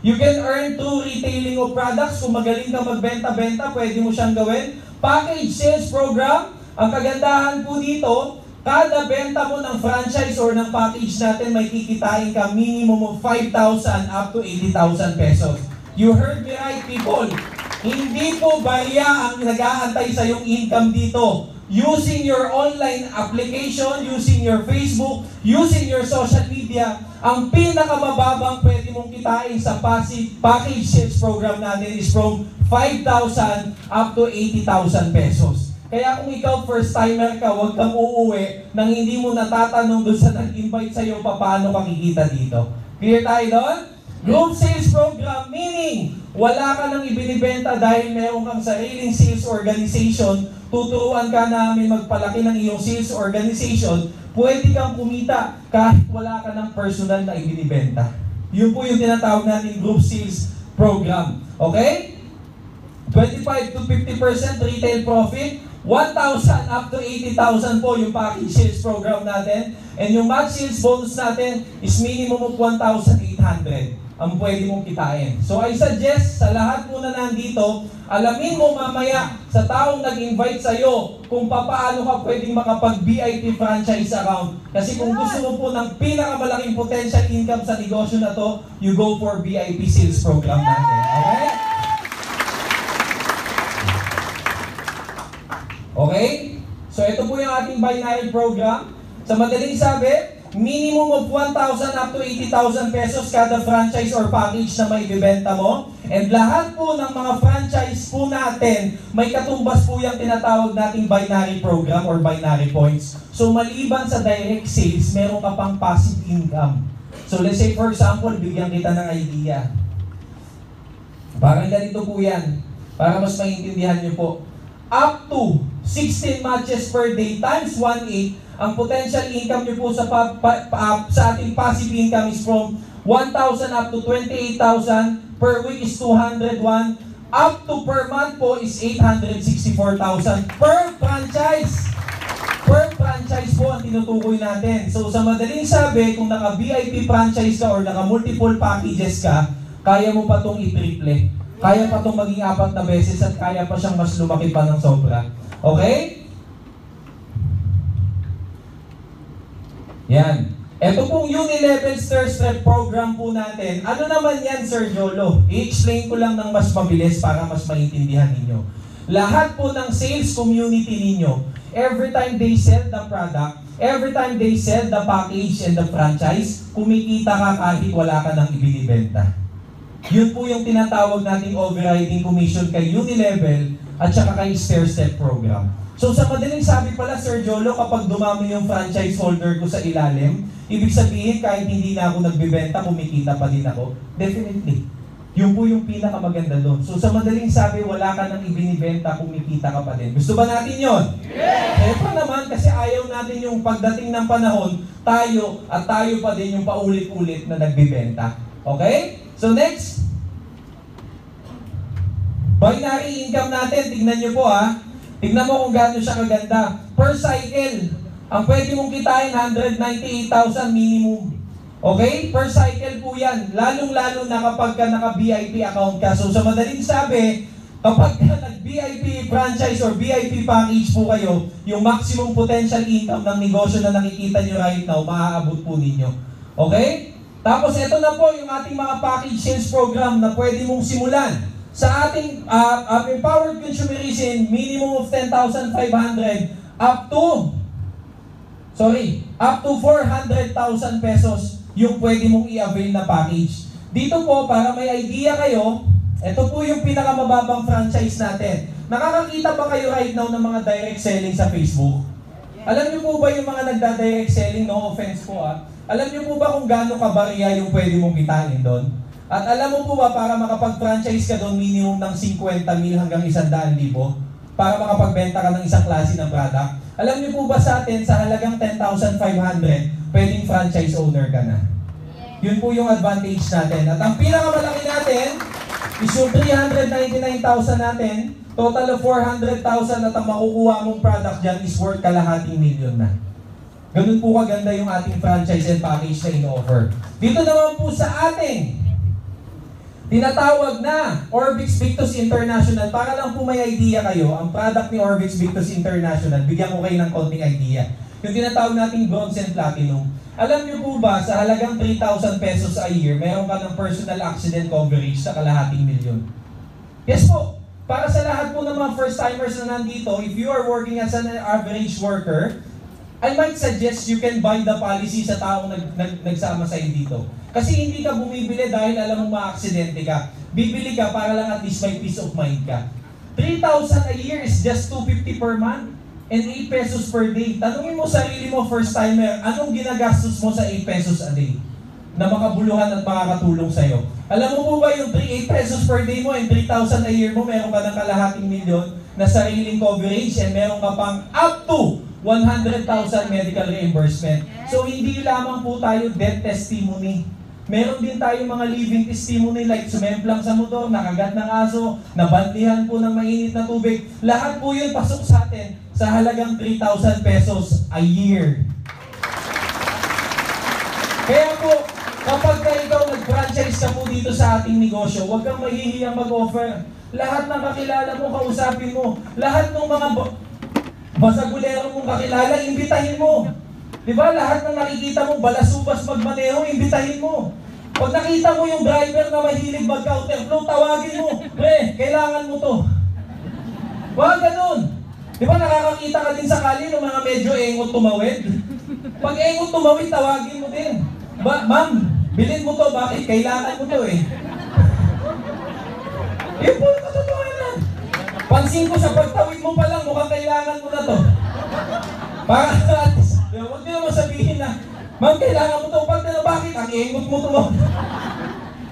You can earn through retailing of products. Kung magaling ka magbenta-benta, pwede mo siyang gawin. Package sales program. Ang kagandahan po dito, kada benta mo ng franchise or ng package natin, may kikitain ka minimum of 5,000 up to 80,000 pesos. You heard me right, people. Hindi po barya ang nag-aantay sa iyong income dito. Using your online application, using your Facebook, using your social media, ang pinakamababang pwede mong kitain sa package sales program natin is from 5,000 up to 80,000 pesos. Kaya kung ikaw first timer ka, huwag kang uuwi nang hindi mo natatanong doon sa nag-invite sa iyo paano ka kikita dito. Clear tayo doon? Group sales program, meaning wala ka nang ibinibenta dahil meron kang sariling sales organization, tuturuan ka namin magpalaki ng iyong sales organization, pwede kang kumita kahit wala ka ng personal na ibinibenta. Yun po yung tinatawag natin group sales program. Okay? 25 to 50% retail profit, 1,000 up to 80,000 po yung package sales program natin. And yung match sales bonus natin is minimum of 1,800 ang pwede mong kitain. So I suggest sa lahat po na nandito, alamin mo mamaya sa taong nag-invite sa'yo kung paano ka pwedeng makapag-VIP franchise account. Kasi kung gusto mo po ng pinakamalaking potential income sa negosyo na to, you go for VIP sales program natin. Okay? Okay? So ito po yung ating binary program. Sa madaling sabi, minimum of 1,000 up to 80,000 pesos kada franchise or package na may ibibenta mo. And lahat po ng mga franchise po natin, may katumbas po yung tinatawag nating binary program or binary points. So maliban sa direct sales, meron ka pang passive income. So let's say for example, bigyan kita ng idea. Parang ganito po yan. Para mas maintindihan nyo po. Up to 16 matches per day times 1/8, ang potential income nyo po sa ating passive income is from 1,000 up to 28,000, per week is 201, up to per month po is 864,000 per franchise. Per franchise po ang tinutukoy natin. So sa madaling sabi, kung naka-VIP franchise ka or naka-multiple packages ka, kaya mo pa itong i-triple. Kaya pa itong maging 4 na beses at kaya pa siyang mas lumaki pa ng sobra. Okay? Yan. Ito pong Unilevel Stir Step program po natin. Ano naman yan, Sir Jolo? I-explain ko lang ng mas mabilis para mas maintindihan ninyo. Lahat po ng sales community ninyo, every time they sell the product, every time they sell the package and the franchise, kumikita ka kahit wala ka nang ibinibenta. Yun po yung tinatawag nating overriding commission kay Unilevel at saka kay stair-step program. So sa madaling sabi pala, Sir Jolo, kapag dumami yung franchise holder ko sa ilalim, ibig sabihin kahit hindi na ako nagbibenta, kumikita pa din ako? Definitely. Yun po yung pinakamaganda doon. So sa madaling sabi, wala ka nang ibinibenta, kumikita ka pa din. Gusto ba natin yun? Yes! Siyempre naman, kasi ayaw natin yung pagdating ng panahon, tayo pa din yung paulit-ulit na nagbibenta. Okay? So next. Binary income natin, tignan nyo po ha. Tignan mo kung gaano siya kaganda. Per cycle, ang pwede mong kitain 198,000 minimum. Okay? Per cycle po yan. Lalong-lalo na kapag ka naka-VIP account ka. So sa madaling sabi, kapag ka nag-VIP franchise or VIP package po kayo, yung maximum potential income ng negosyo na nakikita nyo right now, maaabot po ninyo. Okay? Tapos ito na po yung ating mga package sales program na pwede mong simulan. Sa ating empowered consumerism, minimum of 10,500 up to 400,000 pesos yung pwede mong i-avail na package. Dito po, para may idea kayo, ito po yung pinakamababang franchise natin. Nakakakita ba kayo right now ng mga direct selling sa Facebook? Alam niyo po ba yung mga nagda-direct selling, no offense po alam niyo po ba kung gaano kabarya yung pwede mong kitain doon? At alam mo po ba, para makapag-franchise ka doon, minimum ng 50,000 hanggang 100,000 para makapagbenta ka ng isang klase ng product? Alam niyo po ba sa atin, sa halagang 10,500, pwedeng franchise owner ka na? Yun po yung advantage natin. At ang pinakamalaki natin is yung 399,000 natin, total of 400,000 at ang makukuha mong product dyan is worth kalahating million na. Ganun po kaganda yung ating franchise and package na in-offer. Dito naman po sa ating tinatawag na Orbix Victus International. Para lang po may idea kayo, ang product ni Orbix Victus International, bigyan ko kayo ng konting idea. Yung tinatawag nating bronze and platinum. Alam niyo po ba, sa halagang 3,000 pesos a year, meron ka ng personal accident coverage sa kalahating milyon? Yes po. Para sa lahat po ng mga first-timers na nandito, if you are working as an average worker, I might suggest you can buy the policy sa taong nagsama sa'yo dito. Kasi hindi ka bumibili dahil alam mo ma-aksidente ka. Bibili ka para lang at least may peace of mind ka. 3,000 a year is just 250 per month and 8 pesos per day. Tanungin mo sarili mo, first-timer, anong ginagastos mo sa 8 pesos a day na makabuluhan at makakatulong sa'yo? Alam mo po ba yung 8 pesos per day mo and 3,000 a year mo, meron ka ng kalahating milyon na sariling coverage and meron ka pang up to 100,000 medical reimbursement. So hindi lamang po tayo death testimony. Meron din tayong mga living testimony like sumemplang sa motor, nakagat ng aso, nabanlihan po ng mainit na tubig. Lahat po yun pasok sa atin sa halagang 3,000 pesos a year. Kaya po, kapag ikaw nag-franchise ka po dito sa ating negosyo, huwag kang mahihiyang mag-offer. Lahat ng kakilala mo, kausapin mo. Lahat ng mga basagulero mong kakilala, imbitahin mo. Diba? Lahat ng nakikita mo, balasubas magmaneho, imbitahin mo. Pag nakita mo yung driver na mahilig mag-counterflow, tawagin mo. Pre, kailangan mo to. Wag ganun. Diba nakakakita ka din sa kali ng mga medyo engot tumawid? Pag engot tumawid, tawagin mo din. Ma'am, bilhin mo to, bakit? Kailangan mo to eh. Yun po yung katotohanan. Pansin ko sa pagtawid mo pa lang, mukhang kailangan mo na to. Para at huwag nyo naman sabihin na, ma'am, kailangan mo ito. Bakit? Ang engot mo ito.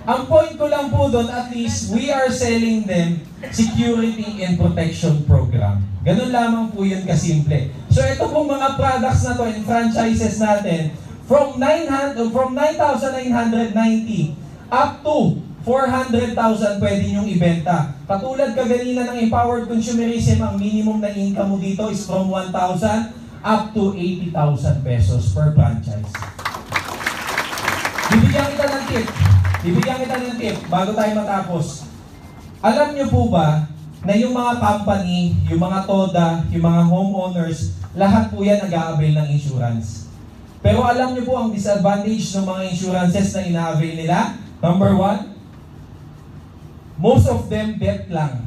Ang point ko lang po doon, at least, we are selling them security and protection program. Ganun lamang po yun kasimple. So ito pong mga products na to and franchises natin, from 9,990 up to 400,000 pwede nyong ibenta. Katulad kaganina ng empowered consumerism, ang minimum na income mo dito is from 1,000 up to 80,000 pesos per franchise. Bibigyan kita ng tip bago tayo matapos. Alam niyo po ba na yung mga company, yung mga TODA, yung mga homeowners, lahat po yan nag-a-avail ng insurance. Pero alam niyo po ang disadvantage ng mga insurances na ina-avail nila? Number 1, most of them debt lang.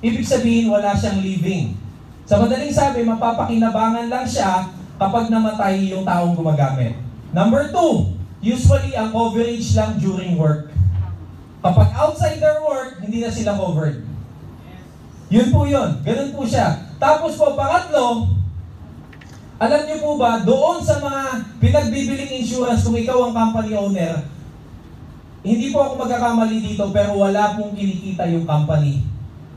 Ibig sabihin wala siyang living. Sa madaling sabi, mapapakinabangan lang siya kapag namatay yung taong gumagamit. Number 2, usually ang coverage lang during work. Kapag outside their work, hindi na sila covered. Yun po yun. Ganun po siya. Tapos po, pangatlo, alam niyo po ba, doon sa mga pinagbibiling insurance, kung ikaw ang company owner, hindi po ako magkakamali dito, pero wala pong kinikita yung company.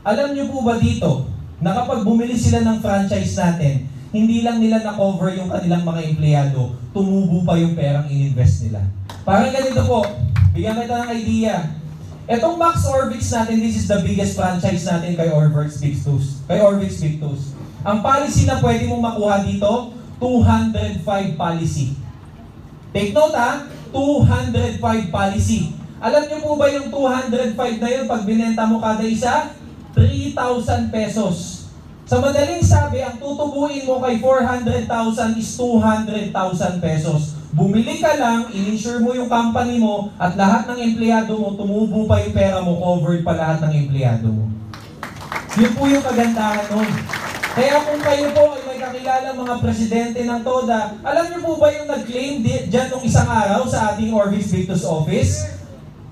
Alam niyo po ba dito, na kapag bumili sila ng franchise natin, hindi lang nila na-cover yung kanilang mga empleyado, tumubo pa yung perang in-invest nila. Parang ganito po, bigyan kita ng idea. Etong Max Orbix natin, this is the biggest franchise natin kay Orbix Victus. Ang policy na pwede mong makuha dito, 205 policy. Take note ha, 205 policy. Alam niyo po ba yung 205 na yun, pag binenta mo kada isa, 3,000 pesos. Sa madaling sabi, ang tutubuin mo kay 400,000 is 200,000 pesos. Bumili ka lang, in-insure mo yung company mo, at lahat ng empleyado mo, tumubo pa yung pera mo, covered pa lahat ng empleyado mo. Yun po yung kagandahan nun. Kaya kung kayo po ay may kakilalang mga presidente ng TODA, alam niyo po ba yung nag-claim dyan nung isang araw sa ating Orbix Victus office?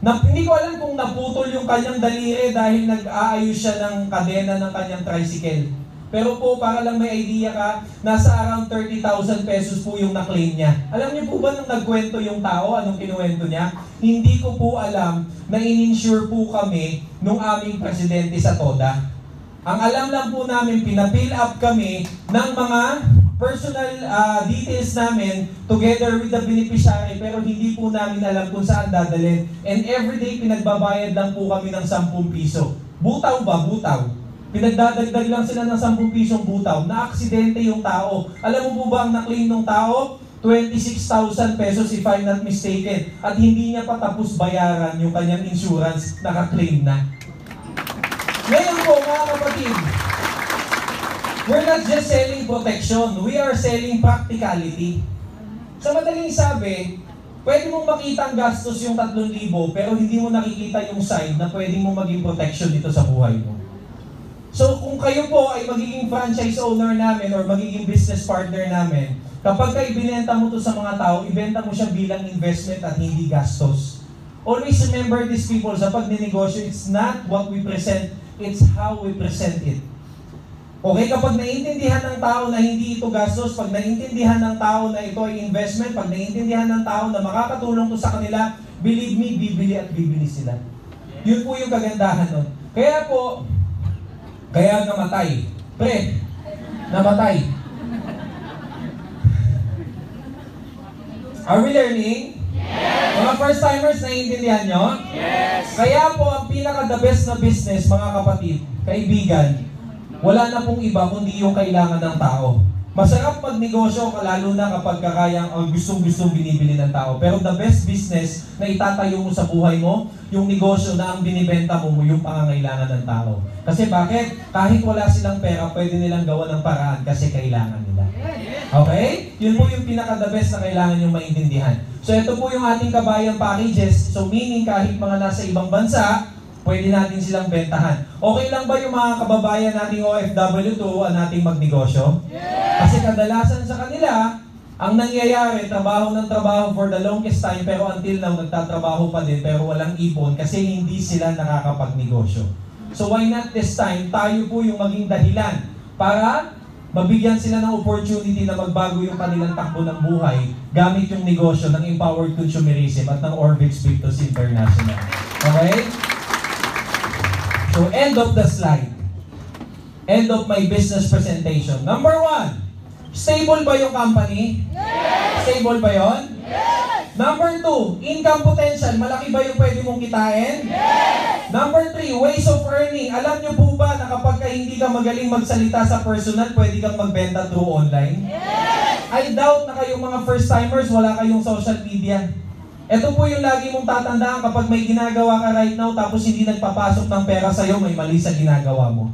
Hindi ko alam kung naputol yung kanyang daliri dahil nag-aayos siya ng kadena ng kanyang tricycle. Pero po, para lang may idea ka, nasa around 30,000 pesos po yung na-claim niya. Alam niyo po ba nung nagkwento yung tao, anong kinuwento niya? Hindi ko po alam na in-insure po kami nung aming presidente sa TODA. Ang alam lang po namin, pina-fill up kami ng mga personal details namin together with the beneficiary, pero hindi po namin alam kung saan dadalhin. And everyday, pinagbabayad lang po kami ng 10 piso. Butaw ba? Butaw. Pinagdadagdag lang sila ng 10 pisong butaw. Na-aksidente yung tao. Alam mo po ba ang na-claim ng tao? 26,000 pesos if I'm not mistaken. At hindi niya pa tapos bayaran yung kanyang insurance, naka-claim na. Ngayon po mga kapatid, we're not just selling protection, we are selling practicality. Sa madaling sabi, pwede mong makita ang gastos yung 3,000 pero hindi mo nakikita yung side na pwede mong maging protection dito sa buhay mo. So kung kayo po ay magiging franchise owner namin or magiging business partner namin, kapag kayo binenta mo to sa mga tao, ibenta mo siya bilang investment at hindi gastos. Always remember these people, sa pagninegosyo, it's not what we present, it's how we present it. Okay, kapag naiintindihan ng tao na hindi ito gastos, pag naiintindihan ng tao na ito ay investment, pag naiintindihan ng tao na makakatulong to sa kanila, believe me, bibili at bibili sila. Yun po yung kagandahan nun. Kaya po, kaya namatay. Pre, namatay. Are we learning? Yes! Mga first-timers, naiintindihan nyo? Yes! Kaya po, ang pinaka-the best na business, mga kapatid, kaibigan, wala na pong iba kundi yung kailangan ng tao. Masarap magnegosyo, lalo na kapag kakayang gustong-gustong binibili ng tao. Pero the best business na itatayo mo sa buhay mo, yung negosyo na ang binibenta mo, yung pangangailangan ng tao. Kasi bakit? Kahit wala silang pera, pwede nilang gawa ng paraan kasi kailangan nila. Okay? Yun po yung pinaka-the best na kailangan yung maintindihan. So ito po yung ating kabayan packages. So meaning kahit mga nasa ibang bansa, pwede natin silang bentahan. Okay lang ba yung mga kababayan nating OFW to nating magnegosyo? Yes! Kasi kadalasan sa kanila, ang nangyayari, trabaho ng trabaho for the longest time, pero until now, nagtatrabaho pa din, pero walang ipon kasi hindi sila nakakapagnegosyo. So why not this time, tayo po yung maging dahilan para mabigyan sila ng opportunity na magbago yung kanilang takbo ng buhay gamit yung negosyo ng Empowered Consumerism at ng Orbix Victus International. Okay? So, end of the slide. End of my business presentation. Number 1, stable ba yung company? Yes! Stable ba yun? Yes! Number 2, income potential. Malaki ba yung pwede mong kitain? Yes! Number 3, ways of earning. Alam nyo po ba na kapag hindi ka magaling magsalita sa personal, pwede kang magbenta through online? Yes! I doubt na kayong mga first-timers, wala kayong social media. Ito po yung lagi mong tatandaan kapag may ginagawa ka right now tapos hindi nagpapasok ng pera sa'yo, may mali sa ginagawa mo.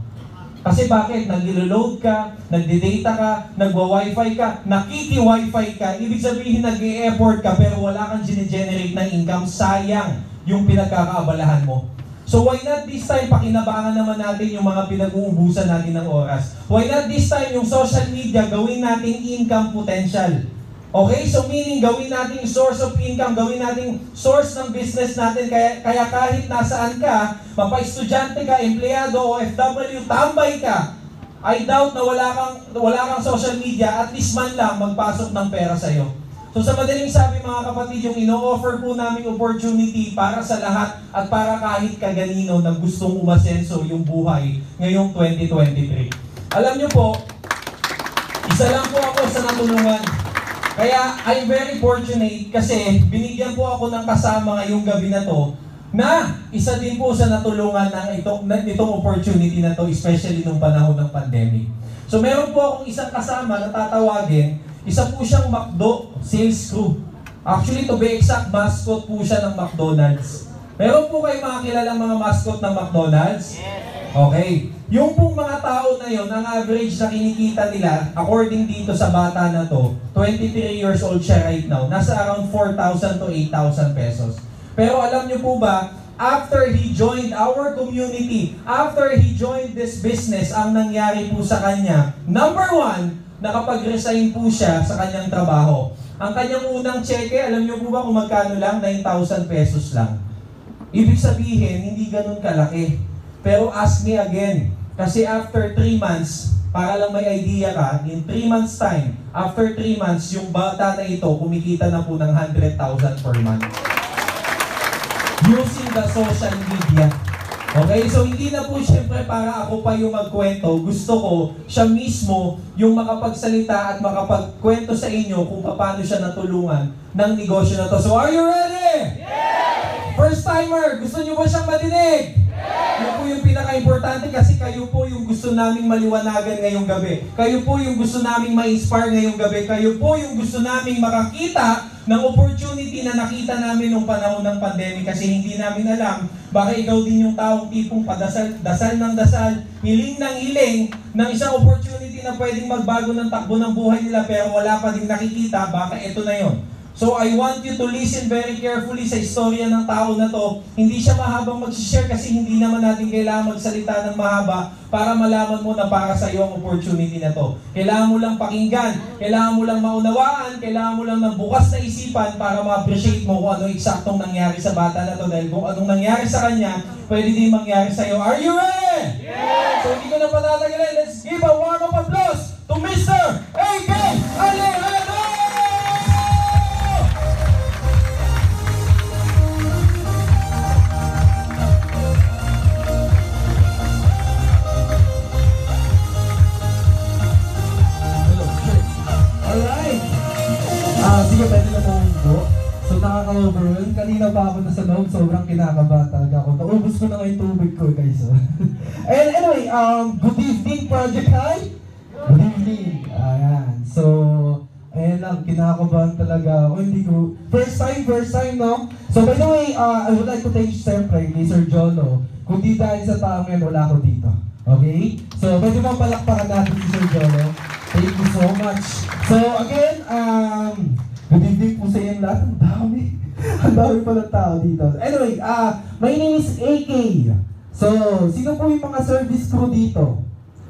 Kasi bakit? Nag-load ka, nagde-data ka, nagwa-wifi ka, nakiki-wifi ka, ibig sabihin nag-e-effort ka pero wala kang gine-generate ng income, sayang yung pinagkakaabalahan mo. So why not this time pakinabangan naman natin yung mga pinag-uubusan natin ng oras? Why not this time yung social media gawin natin income potential? Okay, so meaning gawin nating source of income, gawin nating source ng business natin, kaya kahit nasaan ka, mapa-estudyante ka, empleyado, OFW, tambay ka, I doubt na wala kang social media, at least man lang magpasok ng pera sa'yo. So sa madaling sabi mga kapatid, yung ino-offer po namin opportunity para sa lahat at para kahit kaganino na gustong umasenso yung buhay ngayong 2023. Alam nyo po, isa lang po ako sa natulungan. Kaya I'm very fortunate kasi binigyan po ako ng kasama ngayong gabi na to na isa din po sa natulungan ng itong opportunity na to, especially nung panahon ng pandemic. So meron po akong isang kasama na tatawagin, isa po siyang McDo sales crew. Actually, to be exact, mascot po siya ng McDonald's. Meron po kayo mga kilalang mga mascot ng McDonald's? Okay. Yung pong mga tao na yon, ang average na kinikita nila, according dito sa bata na to, 23 years old siya right now, nasa around 4,000 to 8,000 pesos. Pero alam niyo po ba, after he joined our community, after he joined this business, ang nangyari po sa kanya, number one, nakapag-resign po siya sa kanyang trabaho. Ang kanyang unang cheque, alam niyo po ba kung magkano lang? 9,000 pesos lang. Ibig sabihin, hindi ganun kalaki. Pero ask me again, kasi after 3 months, para lang may idea ka, in 3 months time, after 3 months, yung bata na ito, kumikita na po ng 100,000 per month. Using the social media. Okay, so hindi na po siyempre para ako pa yung magkwento. Gusto ko siya mismo yung makapagsalita at makapagkwento sa inyo kung paano siya natulungan ng negosyo na to. So are you ready? Yeah! First timer, gusto niyo ba siyang madinig? Yun po yung pinaka-importante kasi kayo po yung gusto naming maliwanagan ngayong gabi. Kayo po yung gusto naming ma-inspire ngayong gabi. Kayo po yung gusto naming makakita ng opportunity na nakita namin nung panahon ng pandemic kasi hindi namin alam, baka ikaw din yung taong tipong padasal ng dasal, hiling ng hiling ng isang opportunity na pwedeng magbago ng takbo ng buhay nila pero wala pa din nakikita, baka ito na yon. So I want you to listen very carefully sa istorya ng tao na to. Hindi siya mahabang mag-share kasi hindi naman natin kailangan magsalita ng mahaba para malaman mo na para sa iyo ang opportunity na to. Kailangan mo lang pakinggan, kailangan mo lang maunawaan, kailangan mo lang ng bukas na isipan para ma-appreciate mo kung ano eksaktong nangyari sa bata na to. Dahil kung anong nangyari sa kanya, pwede din mangyari sa iyo. Are you ready? Yeah! So hindi ko na patatagalin. Let's give a warm up applause to Mr. A.K. Alejandro! Sige, pwede na po po. So nakaka-overwhelm. Kanina pa ako nasa loob, sobrang kinakabahan talaga ako. Naubos ko na nga yung tubig ko, guys. And anyway, good evening, Project High. Good evening. Ayan. So, ayan lang, kinakabahan talaga ako. Hindi ko, first time, no? So by the way, I would like to thank you siyempre kay Sir Jolo. Kung di dahil sa taong yan, wala ako dito. Okay? So, pwede bang palakpakan natin si Sir Jolo? Thank you so much. So again, good evening po sa inyo lahat. Ang dami. Ang dami palang tao dito. Anyway, my name is AK. So, sino po yung mga service crew dito?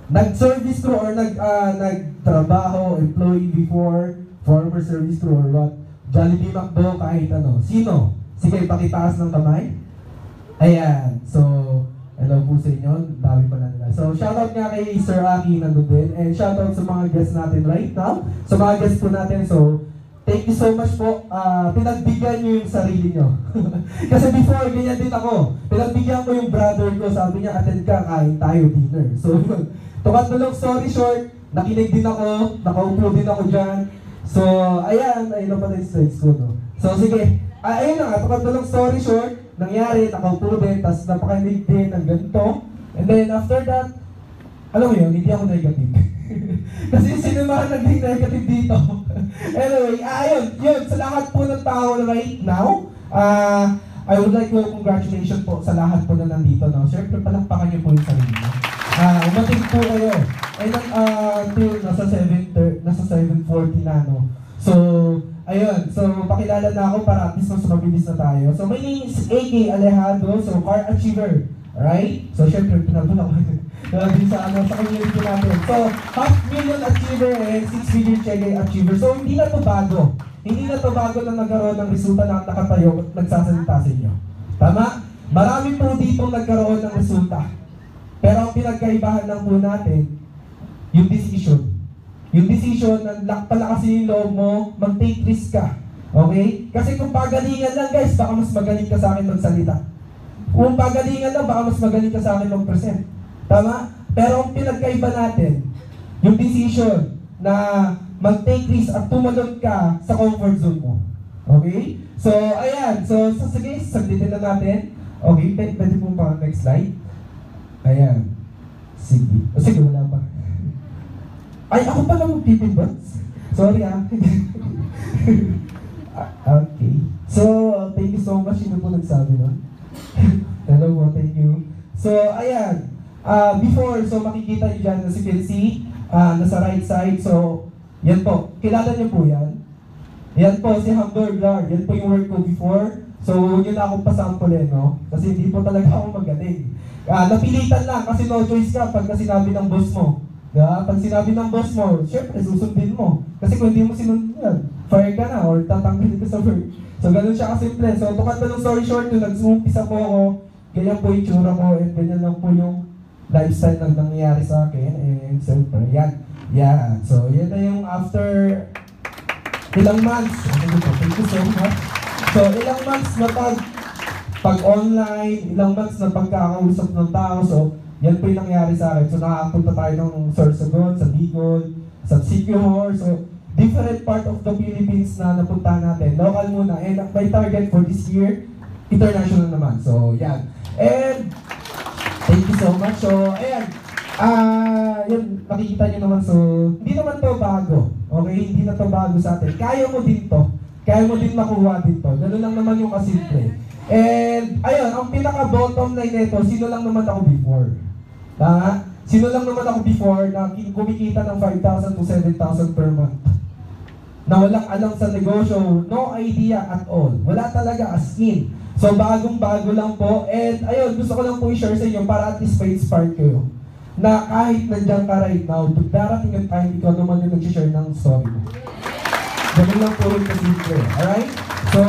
Nag-service crew or nagtrabaho, employee before, former service crew or what? Jollibee, McDo, kahit ano. Sino? Sige, pakitaas ng kamay. Ayan. So, hello po sa inyo. Dami pala nila. So, shoutout nga kay Sir Aki nandun din. And shoutout sa mga guests natin right now. Sa mga guests po natin. So, thank you so much po. Pinagbigyan nyo yung sarili nyo. Kasi before, ganyan din ako. Pinagbigyan ko yung brother ko. Sabi niya, attend ka, kain tayo dinner. So, to cut the long story short, nakinig din ako. Nakaupo din ako dyan. So, ayan. Ayun na pala yung slides ko, no? So, sige. Ayun na nga. To cut the long story short, nangyari, nakaupo din. Tapos napakainig din ng ganito. And then, after that, alam mo yun, hindi ako negative. Kasi sino mga naging negative dito? Anyway, yun, sa lahat po ng tao right now, I would like to congratulations po sa lahat po na nandito. No? Siyempre, palakpakan niyo po yung sarili niyo. Umating po kayo. And until nasa 7:40 na, no? So, ayun. So, pakilala na ako para at least mas mabilis na tayo. So, my name is A.K. Alejandro. So, car achiever. Alright? So, syempre, pinabala ko din sa community natin. So, 500,000 achiever and 6-figure check achiever. So, hindi na to bago. Hindi na to bago na nagkaroon ng resulta na nakatayo at nagsasalita sa inyo. Tama? Marami po dito nagkaroon ng resulta. Pero ang pinagkaibahan lang po natin, yung decision. Yung decision na palakasin yung loob mo, mag-take risk ka. Okay? Kasi kung pagalingan lang guys, baka mas magaling ka sa akin magsalita. Kung pagalingan lang, baka mas magaling ka sa akin mag-present. Tama? Pero ang pinagkaiba natin, yung decision na mag-take risk at tumalon ka sa comfort zone mo. Okay? So, ayan. So sige, saglitin na natin. Okay, pwede po pa next slide. Ayan. Sige. O sige, wala pa. Ay, ako pala magpipinbot. Sorry ah. Okay. So, thank you so much. Sino po nagsabi nun? Hello po, thank you. So, ayan. Before, so makikita nyo dyan na si Kelsey, nasa right side. So, yan po. Kilala niyo po yan? Yan po, si Hamburglar. Yan po yung work ko before. So, huwag nyo na akong pasampulin, no? Kasi hindi po talaga ako magaling. Napilitan lang kasi no choice ka pagka sinabi ng boss mo. Diba? Pag sinabi ng boss mo, syempre susundin mo. Kasi kung hindi mo sinundin yan, fire ka na or tatanggalin ka sa work. So, ganun siya kasimple. So, tukad na ng story short, nung nag-umpisa po ako, ganyan po yung tsura ko, and ganyan lang po yung lifestyle na nangyayari sa akin. And siyempre, yan. Yan. So, yan na yung after ilang months. Thank you so much. So, ilang months na pag-online, ilang months na pagkakausap ng tao. So, yan po yung nangyari sa akin. So, nakakapunta tayo ng Sorsogon, sa Bicol, sa Siquijor. So, different part of the Philippines na napunta natin. Local muna. And my target for this year, international naman. So, yan. And, thank you so much. So, ayan. Yun, makikita nyo naman. So, hindi naman to bago. Okay? Hindi na to bago sa atin. Kaya mo din to. Kaya mo din makuha din to. Ganun lang naman yung kasimple. And, ayun, ang pinaka-bottom line nito, sino lang naman ako before? Sino lang naman ako before na kumikita ng 5,000 to 7,000 per month? Na walang alam sa negosyo, no idea at all. Wala talaga as in. So, bagong-bago lang po. And, ayun, gusto ko lang po i-share sa inyo para at least pa-inspire kayo. Na kahit nandiyan ka right now, darating yung time, ikaw naman yung nag-share ng story mo. Ganun lang po rin kasi. Alright? So,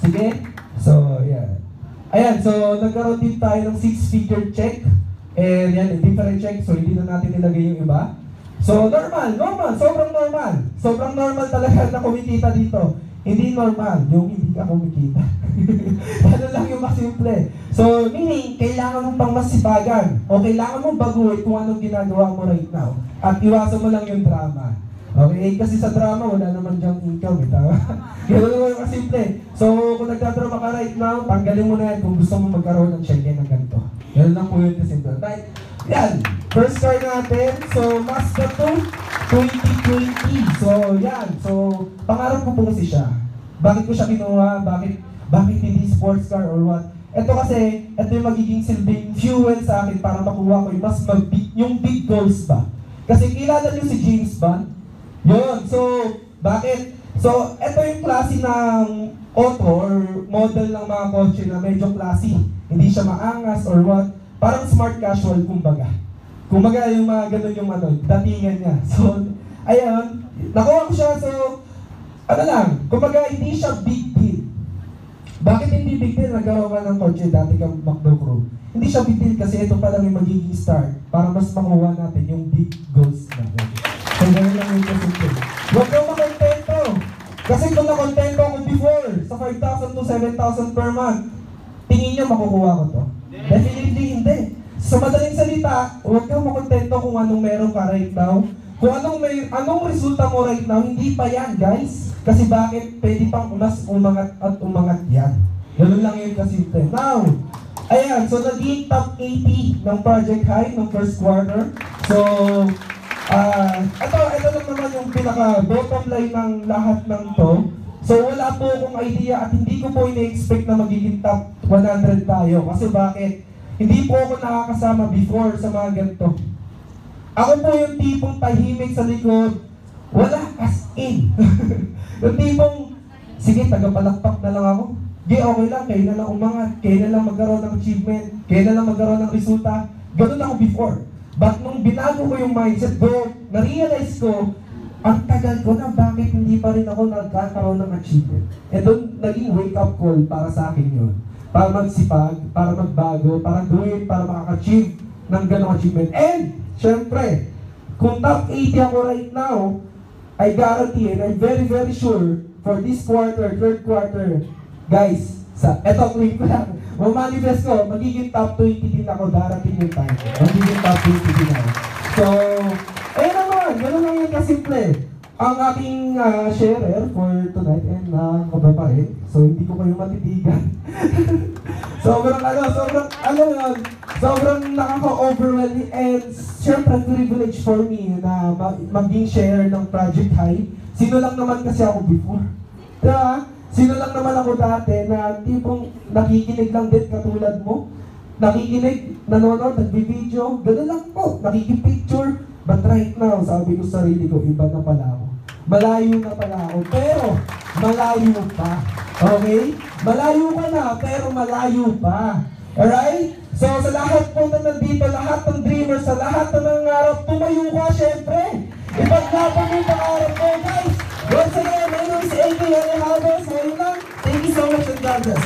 sige. So, yeah. Ayan, so nagkaroon din tayo ng 6-figure check. And yan, different check. So, hindi na natin nilagay yung iba. So, normal. Sobrang normal. Sobrang normal talaga na kumikita dito. Hindi normal, yung hindi ka kumikita. Ano lang yung masimple. So, meaning, kailangan mong pang masipagan. O kailangan mong baguhin kung anong ginagawa mo right now. At iwasan mo lang yung drama. Okay? Kasi sa drama, wala naman dyang income. Tama? Ganun naman yung masimple. So, kung nagtadrama ka right now, tanggalin mo na yan kung gusto mo magkaroon ng check-in ng ganito. Ganun lang po yun kasi simple. Right? Yan. First card natin. So, Mazda 2 2020. So, yan. So, pangarap ko po kasi siya. Bakit ko siya kinuha? Bakit hindi sports car or what? Ito kasi, ito yung magiging silbing fuel sa akin para makuha ko yung big goals ba. Kasi kilala niyo si James Bond? Yun. So, bakit? So, ito yung klase ng auto or model ng mga kotse na medyo classy. Hindi siya maangas or what. Parang smart casual, kumbaga. Kumbaga yung mga ganun yung datingan niya. So, ayan, nakuha ko siya. So, ano lang, kumbaga hindi siya big deal. Bakit hindi big deal? Nagkaroon ka ng kotse, dati kang McDo Crew. Hindi siya big deal kasi ito pa lang yung magiging start para mas makuha natin yung big goals natin. So, ganun lang yung kasunod. Huwag kang makontento. Kasi kung nakontento ako before, sa 5,000 to 7,000 per month, tingin niyo makukuha ko to? Definitely hindi. Sa madaling salita, huwag kang makontento kung anong meron ka right now. Kung anong resulta mo right now, hindi pa yan, guys. Kasi bakit pwede pang mas umangat at umangat yan. Ganun lang yun kasi. Now, ayan, so naging top 80 ng Project High ng first quarter. So, ito lang naman yung pinaka-bottom line ng lahat ng to. So, wala po akong idea at hindi ko po ina-expect na magiging top 100 tayo. Kasi bakit? Hindi po ako nakakasama before sa mga ganito. Ako po yung tipong tahimik sa likod. Wala as in. Yung tipong, sige, tagapalakpak na lang ako. okay lang, kayo na lang umangat, kayo na lang magkaroon ng achievement, kayo na lang magkaroon ng resulta. Ganun ako before. But nung binago ko yung mindset ko, na-realize ko, ang tagal ko na bakit hindi pa rin ako nagkakaroon ng achievement. And doon, naging wake-up call para sa akin yun. Para magsipag, para magbago, para gawin, para makaka-achieve ng ganong achievement. And, syempre, kung top 80 ako right now, I guarantee and I'm very very sure for this quarter, third quarter, guys, eto claim ko lang, mamanifest ko, magiging top 20 din ako, darating yung time. Magiging top 20 din ako. So, ayun naman, gano'n lang yung kasimple. Ang aking sharer for tonight, and nakakaba pa rin, so hindi ko kayo matitigan. sobrang nakaka-overwhelming, and syempre privilege for me na maging share ng Project High. Sino lang naman kasi ako before? Diba? Sino lang naman ako dati na tipong nakikinig lang din katulad mo? Nakikinig, nanonood, nagbi-video, gano'n lang po, nakikipicture. But right now, sabi ko sa sarili ko, iba na pala ako. Malayo na pala ako, pero malayo pa. Okay? Malayo ka na, pero malayo pa. Alright? So sa lahat po na nandito, lahat ng dreamers, sa lahat na nangarap, tumayo ka syempre. Ipaglaban mo yung pangarap ko, guys. Once again, my name is A.K. Alejandro. Ngayon lang, thank you so much and God bless.